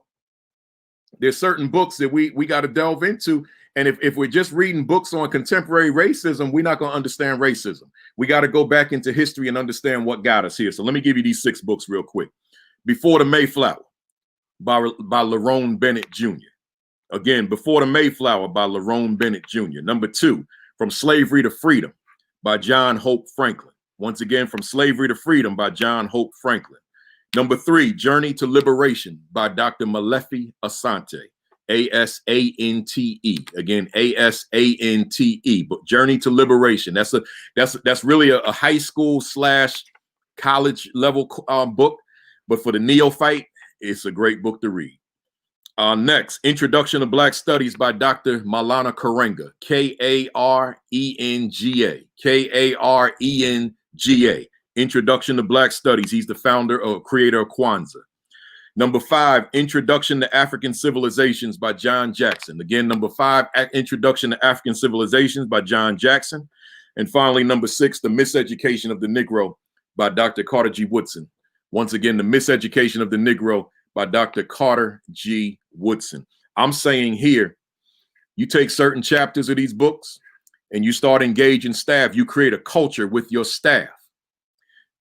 there's certain books that we gotta delve into. And if we're just reading books on contemporary racism, we're not gonna understand racism. We gotta go back into history and understand what got us here. So let me give you these 6 books real quick. Before the Mayflower by Lerone Bennett Jr. Again, Before the Mayflower by Lerone Bennett Jr. Number 2, From Slavery to Freedom by John Hope Franklin. Once again, From Slavery to Freedom by John Hope Franklin. Number 3, Journey to Liberation by Dr. Molefi Asante. A-S-A-N-T-E. Again, A-S-A-N-T-E. But Journey to Liberation. That's really a high school / college level book. But for the neophyte, it's a great book to read. Next, Introduction to Black Studies by Dr. Malana Karenga, K-A-R-E-N-G-A, K-A-R-E-N-G-A. Introduction to Black Studies. He's the founder or creator of Kwanzaa. Number 5, Introduction to African Civilizations by John Jackson. Again, number 5, Introduction to African Civilizations by John Jackson. And finally, number 6, The Miseducation of the Negro by Dr. Carter G. Woodson. Once again, The Miseducation of the Negro by Dr. Carter G. Woodson. I'm saying here, you take certain chapters of these books and you start engaging staff. You create a culture with your staff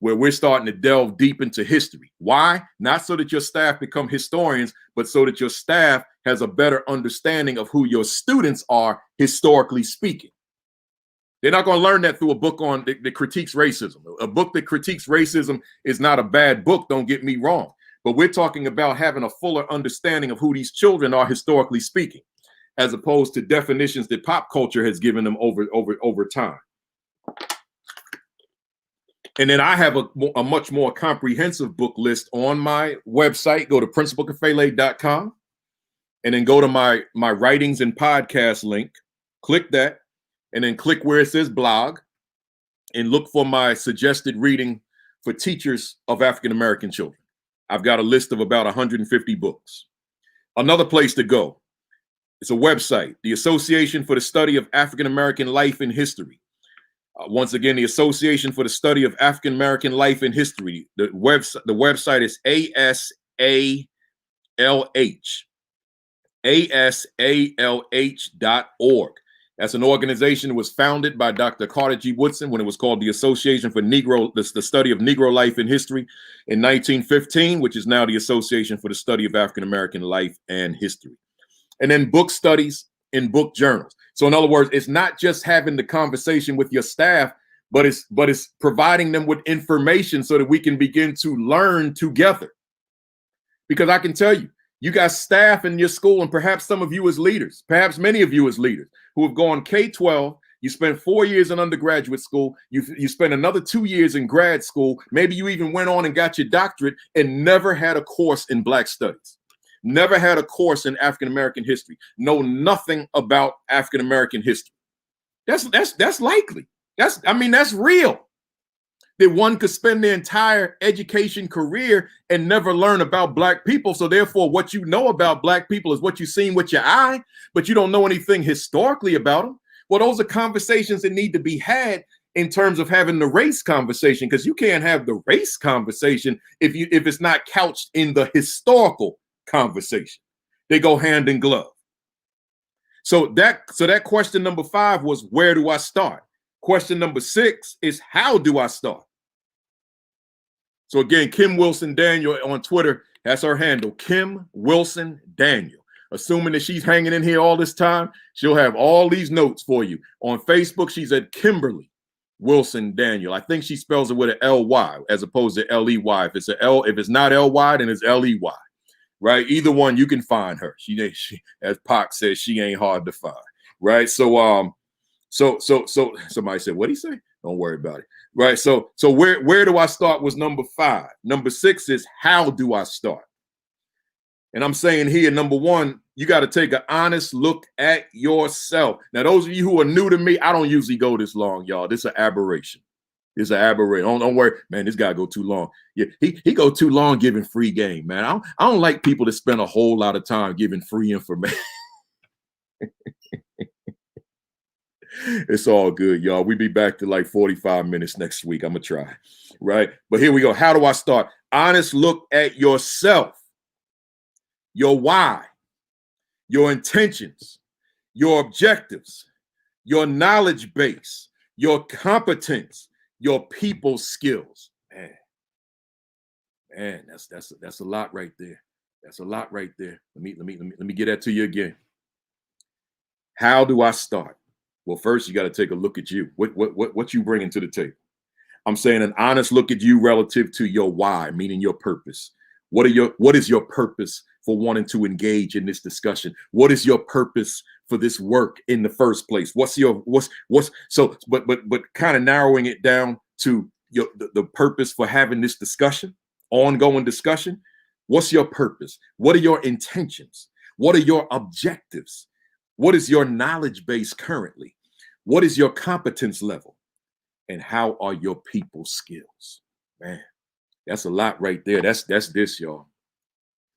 where we're starting to delve deep into history. Why? Not so that your staff become historians, but so that your staff has a better understanding of who your students are, historically speaking. They're not going to learn that through a book on that critiques racism. A book that critiques racism is not a bad book, don't get me wrong. But we're talking about having a fuller understanding of who these children are, historically speaking, as opposed to definitions that pop culture has given them over time. And then I have a much more comprehensive book list on my website. Go to principalkafele.com and then go to my writings and podcast link. Click that and then click where it says blog and look for my suggested reading for teachers of African-American children. I've got a list of about 150 books. Another place to go, it's a website, the Association for the Study of African-American Life and History. Once again, the Association for the Study of African-American Life and History. The website is asalh.org. That's an organization that was founded by Dr. Carter G. Woodson when it was called the Association for the Study of Negro Life and History in 1915, which is now the Association for the Study of African-American Life and History. And then book studies in book journals. So in other words, it's not just having the conversation with your staff, but it's providing them with information so that we can begin to learn together. Because I can tell you, you got staff in your school, and perhaps some of you as leaders, perhaps many of you as leaders who have gone K-12, you spent 4 years in undergraduate school, you spent another 2 years in grad school, maybe you even went on and got your doctorate and never had a course in Black studies. Never had a course in African-American history. Know nothing about African-American history. That's likely. That's real. That one could spend their entire education career and never learn about Black people. So therefore, what you know about Black people is what you've seen with your eye, but you don't know anything historically about them. Well, those are conversations that need to be had in terms of having the race conversation, because you can't have the race conversation if it's not couched in the historical conversation. They go hand in glove. So that question number 5 was, where do I start? Question number 6 is, how do I start? So again, Kim Wilson Daniel on Twitter, that's her handle, Kim Wilson Daniel. Assuming that she's hanging in here all this time, she'll have all these notes for you. On Facebook, she's at Kimberly Wilson Daniel. I think she spells it with an L-Y as opposed to L-E-Y. If it's not L-Y, then it's L-E-Y. Right? Either one, you can find her. She as Pac says, she ain't hard to find. Right? So somebody said, what'd he say? Don't worry about it. Right? So where do I start was number 5. Number 6 is, how do I start? And I'm saying here, number 1, you got to take an honest look at yourself. Now, those of you who are new to me, I don't usually go this long, y'all. This is an aberration. It's an aberration. Don't worry, man. This guy go too long. Yeah, he go too long giving free game, man. I don't like people that spend a whole lot of time giving free information. It's all good, y'all. We be back to like 45 minutes next week. I'm gonna try, right? But here we go. How do I start? Honest look at yourself, your why, your intentions, your objectives, your knowledge base, your competence, your people skills. Man, that's a lot right there. That's a lot right there. Let me get that to you again. How do I start? Well, first you got to take a look at you. What you bringing to the table? I'm saying an honest look at you relative to your why, meaning your purpose. What is your purpose for wanting to engage in this discussion? What is your purpose for this work in the first place? But kind of narrowing it down to the purpose for having this discussion, ongoing discussion. What's your purpose? What are your intentions? What are your objectives? What is your knowledge base currently? What is your competence level? And how are your people skills? Man, that's a lot right there. That's this, y'all.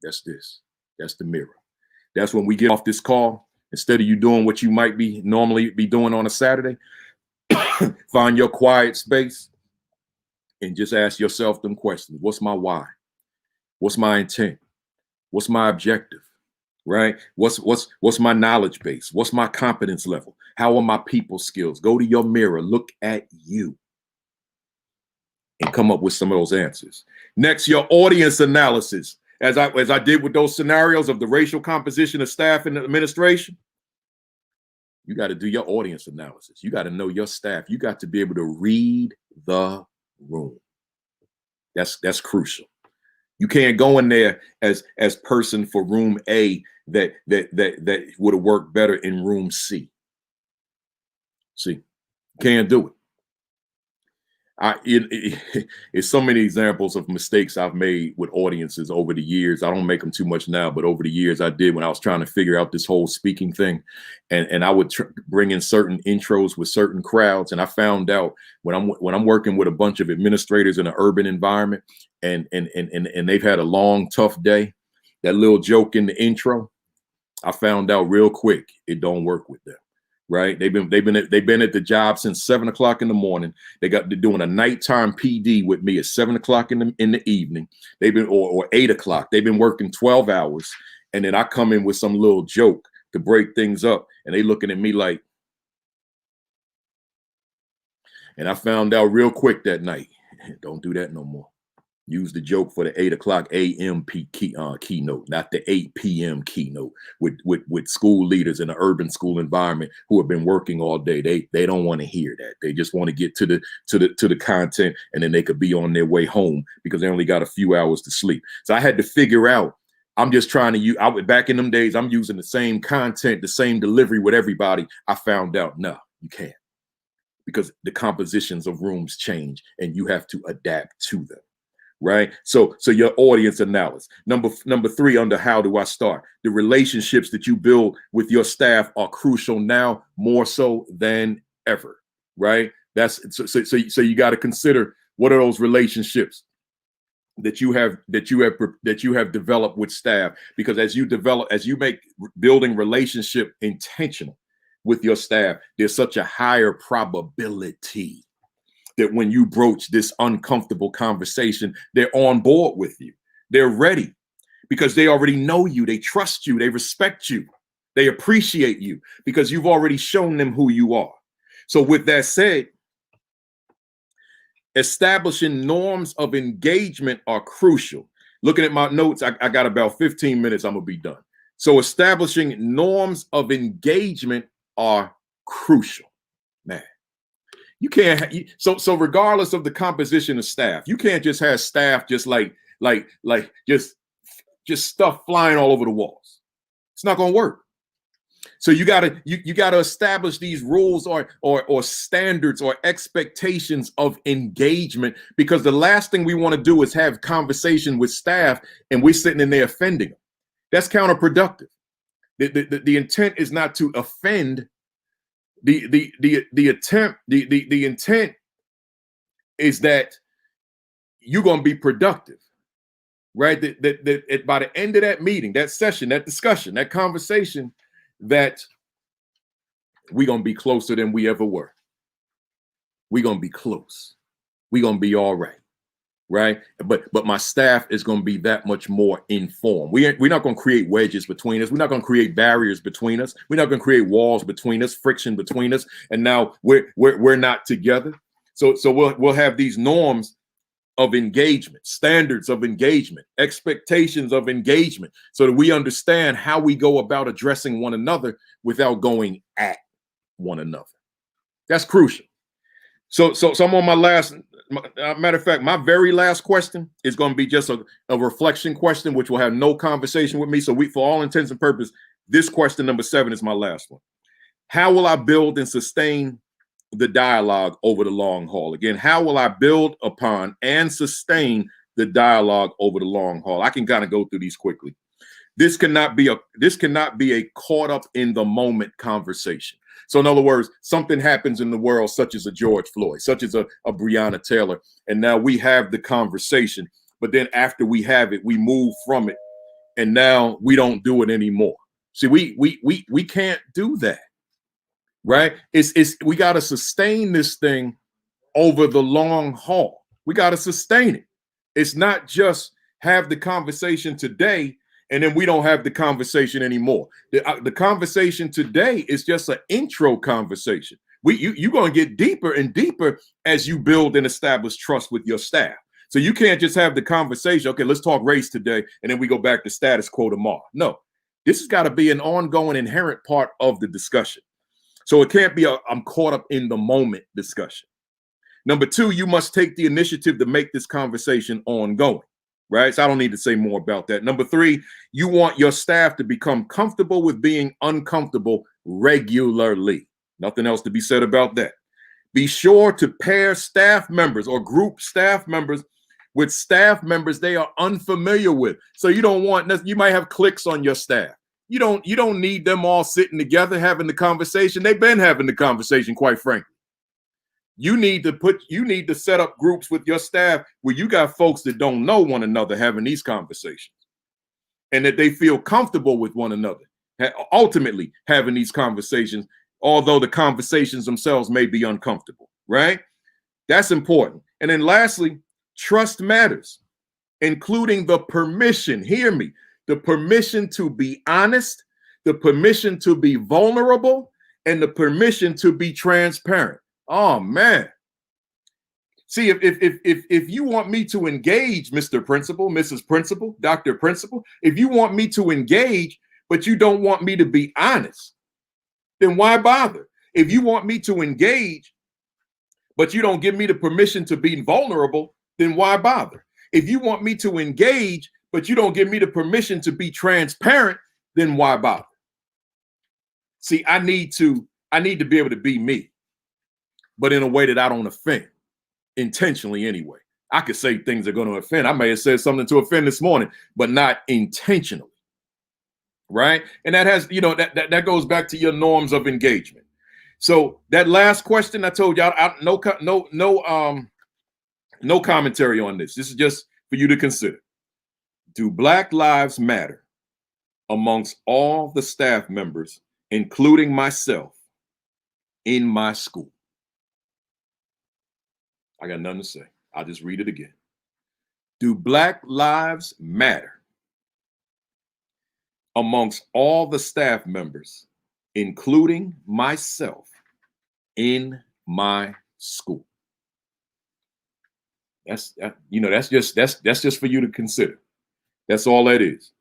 That's this. That's the mirror. That's when we get off this call, instead of you doing what you might be normally be doing on a Saturday, find your quiet space and just ask yourself them questions. What's my why? What's my intent? What's my objective? Right? What's my knowledge base? What's my competence level? How are my people skills? Go to your mirror, look at you, and come up with some of those answers. Next, your audience analysis. As I did with those scenarios of the racial composition of staff and administration, you got to do your audience analysis. You got to know your staff. You got to be able to read the room. That's crucial. You can't go in there as person for room A that would have worked better in room C. See, can't do it. It's so many examples of mistakes I've made with audiences over the years. I don't make them too much now, but over the years I did when I was trying to figure out this whole speaking thing. And I would bring in certain intros with certain crowds. And I found out when I'm working with a bunch of administrators in an urban environment and they've had a long, tough day, that little joke in the intro, I found out real quick it don't work with them. Right? They've been at the job since 7 o'clock in the morning. They're doing a nighttime PD with me at 7 o'clock in the evening. They've been or 8 o'clock. They've been working 12 hours, and then I come in with some little joke to break things up, and they looking at me like. And I found out real quick that night, don't do that no more. Use the joke for the 8 o'clock a.m. keynote, not the 8 p.m. keynote with school leaders in an urban school environment who have been working all day. They don't want to hear that. They just want to get to the content, and then they could be on their way home because they only got a few hours to sleep. So I had to figure out. I'm just trying to use. Back in them days, I'm using the same content, the same delivery with everybody. I found out, no, you can't, because the compositions of rooms change, and you have to adapt to them. Right. So your audience analysis. Number 3 under how do I start? The relationships that you build with your staff are crucial now more so than ever. Right. That's so you got to consider, what are those relationships that you have developed with staff? Because as you make building relationship intentional with your staff, there's such a higher probability that when you broach this uncomfortable conversation, they're on board with you. They're ready because they already know you. They trust you. They respect you. They appreciate you because you've already shown them who you are. So with that said, establishing norms of engagement are crucial. Looking at my notes, I got about 15 minutes. I'm going to be done. So establishing norms of engagement are crucial. Man. You can't. So regardless of the composition of staff, you can't just have staff just like just stuff flying all over the walls. It's not going to work. So you gotta establish these rules or standards or expectations of engagement, because the last thing we want to do is have conversation with staff and we're sitting in there offending them. That's counterproductive. The intent is not to offend. The intent is that you're going to be productive, right? That by the end of that meeting, that session, that discussion, that conversation, that we're going to be closer than we ever were. We're going to be close. We're going to be all right. Right. But my staff is going to be that much more informed. We're not going to create wedges between us. We're not going to create barriers between us. We're not going to create walls between us, friction between us. And now we're not together. So we'll have these norms of engagement, standards of engagement, expectations of engagement, so that we understand how we go about addressing one another without going at one another. That's crucial. So I'm on my last. Matter of fact, my very last question is going to be just a reflection question, which will have no conversation with me. So for all intents and purposes, this question number 7 is my last one. How will I build and sustain the dialogue over the long haul? Again, how will I build upon and sustain the dialogue over the long haul? I can kind of go through these quickly. This cannot be a caught up in the moment conversation. So in other words, something happens in the world, such as a George Floyd, such as a Breonna Taylor, and now we have the conversation. But then after we have it, we move from it, and now we don't do it anymore. See, we can't do that, right? We got to sustain this thing over the long haul. We got to sustain it. It's not just have the conversation today and then we don't have the conversation anymore. The conversation today is just an intro conversation. You're going to get deeper and deeper as you build and establish trust with your staff. So you can't just have the conversation, okay, let's talk race today, and then we go back to status quo tomorrow. No, this has got to be an ongoing, inherent part of the discussion. So it can't be I'm caught up in the moment discussion. Number two, you must take the initiative to make this conversation ongoing, right? So I don't need to say more about that. Number three, you want your staff to become comfortable with being uncomfortable regularly. Nothing else to be said about that. Be sure to pair staff members or group staff members with staff members they are unfamiliar with. So you don't want, you might have cliques on your staff. You don't need them all sitting together having the conversation. They've been having the conversation, quite frankly. You need to set up groups with your staff where you got folks that don't know one another having these conversations and that they feel comfortable with one another, ultimately having these conversations, although the conversations themselves may be uncomfortable, right? That's important. And then lastly, trust matters, including the permission, hear me, the permission to be honest, the permission to be vulnerable, and the permission to be transparent. Oh man. See, if you want me to engage, Mr. Principal, Mrs. Principal, Dr. Principal, if you want me to engage, but you don't want me to be honest, then why bother? If you want me to engage, but you don't give me the permission to be vulnerable, then why bother? If you want me to engage, but you don't give me the permission to be transparent, then why bother? See, I need to be able to be me, but in a way that I don't offend, intentionally anyway. I could say things that are going to offend. I may have said something to offend this morning, but not intentionally, right? And that has, that goes back to your norms of engagement. So that last question I told y'all, no commentary on this. This is just for you to consider. Do Black Lives Matter amongst all the staff members, including myself, in my school? I got nothing to say. I'll just read it again. Do Black Lives Matter amongst all the staff members, including myself, in my school? That's just for you to consider. That's all that is.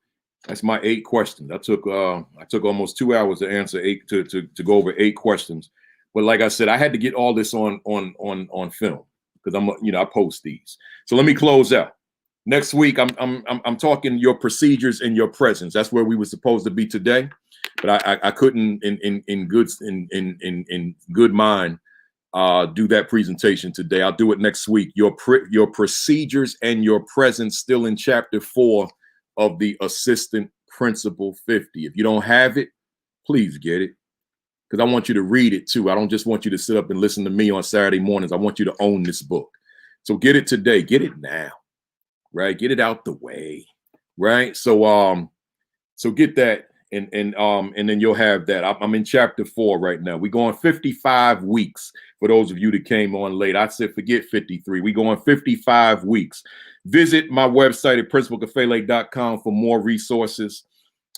That's my 8 questions. I took almost 2 hours to answer 8 to go over 8 questions. But like I said, I had to get all this on film because I post these. So let me close out. Next week, I'm talking your procedures and your presence. That's where we were supposed to be today, but I couldn't in good mind do that presentation today. I'll do it next week. Your procedures and your presence, still in chapter 4 of the Assistant Principal 50. If you don't have it, please get it, because I want you to read it too. I don't just want you to sit up and listen to me on Saturday mornings. I want you to own this book. So get it today. Get it now, right? Get it out the way, right? So get that, and then you'll have that. I'm in chapter 4 right now. We're going 55 weeks. For those of you that came on late, I said forget 53. We're going 55 weeks. Visit my website at principalkafele.com for more resources.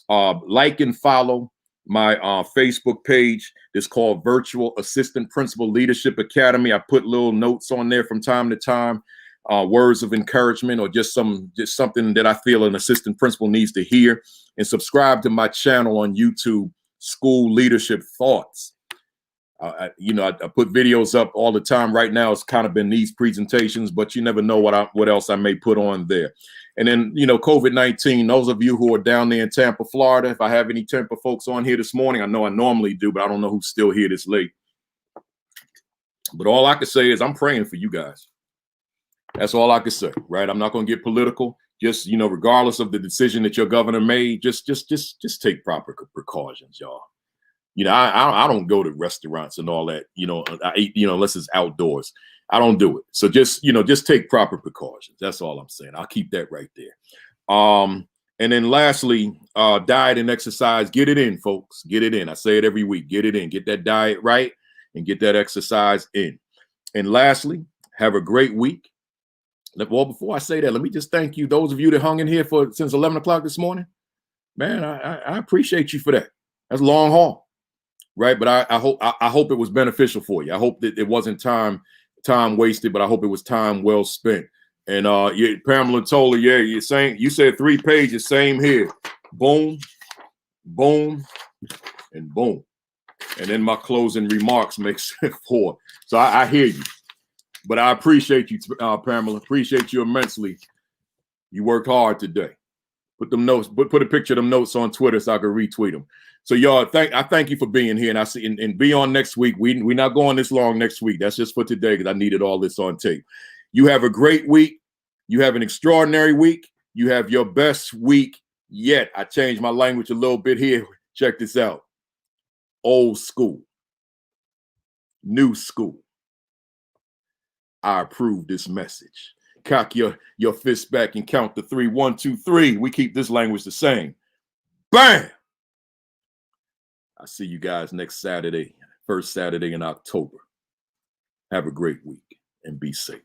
Like and follow my Facebook page. It's called Virtual Assistant Principal Leadership Academy. I put little notes on there from time to time, words of encouragement, or just something that I feel an assistant principal needs to hear. And subscribe to my channel on YouTube, School Leadership Thoughts. I put videos up all the time. Right now, it's kind of been these presentations, but you never know what else I may put on there. And then, COVID-19, those of you who are down there in Tampa, Florida, if I have any Tampa folks on here this morning, I know I normally do, but I don't know who's still here this late. But all I can say is I'm praying for you guys. That's all I can say, right? I'm not going to get political. Just, regardless of the decision that your governor made, just take proper precautions, y'all. You know, I don't go to restaurants and all that. You know, I eat, you know, unless it's outdoors. I don't do it. So just, you know, just take proper precautions. That's all I'm saying. I'll keep that right there. And then lastly, diet and exercise. Get it in, folks. Get it in. I say it every week. Get it in. Get that diet right and get that exercise in. And lastly, have a great week. Well, before I say that, let me just thank you, those of you that hung in here for since 11 o'clock this morning. Man, I appreciate you for that. That's a long haul, right? But I hope it was beneficial for you. I hope that it wasn't time wasted, but I hope it was time well spent. And yeah, Pamela Tola, yeah, you're saying, you said 3 pages, same here. Boom, boom, and boom. And then my closing remarks makes 4. So I hear you. But I appreciate you, Pamela. Appreciate you immensely. You worked hard today. Put them notes, put a picture of them notes on Twitter so I can retweet them. So y'all, I thank you for being here, and I see and be on next week. We're not going this long next week. That's just for today because I needed all this on tape. You have a great week. You have an extraordinary week. You have your best week yet. I changed my language a little bit here. Check this out. Old school, new school. I approve this message. Cock your fist back and count to 3. 1, 2, 3. We keep this language the same. Bam! I'll see you guys next Saturday, first Saturday in October. Have a great week and be safe.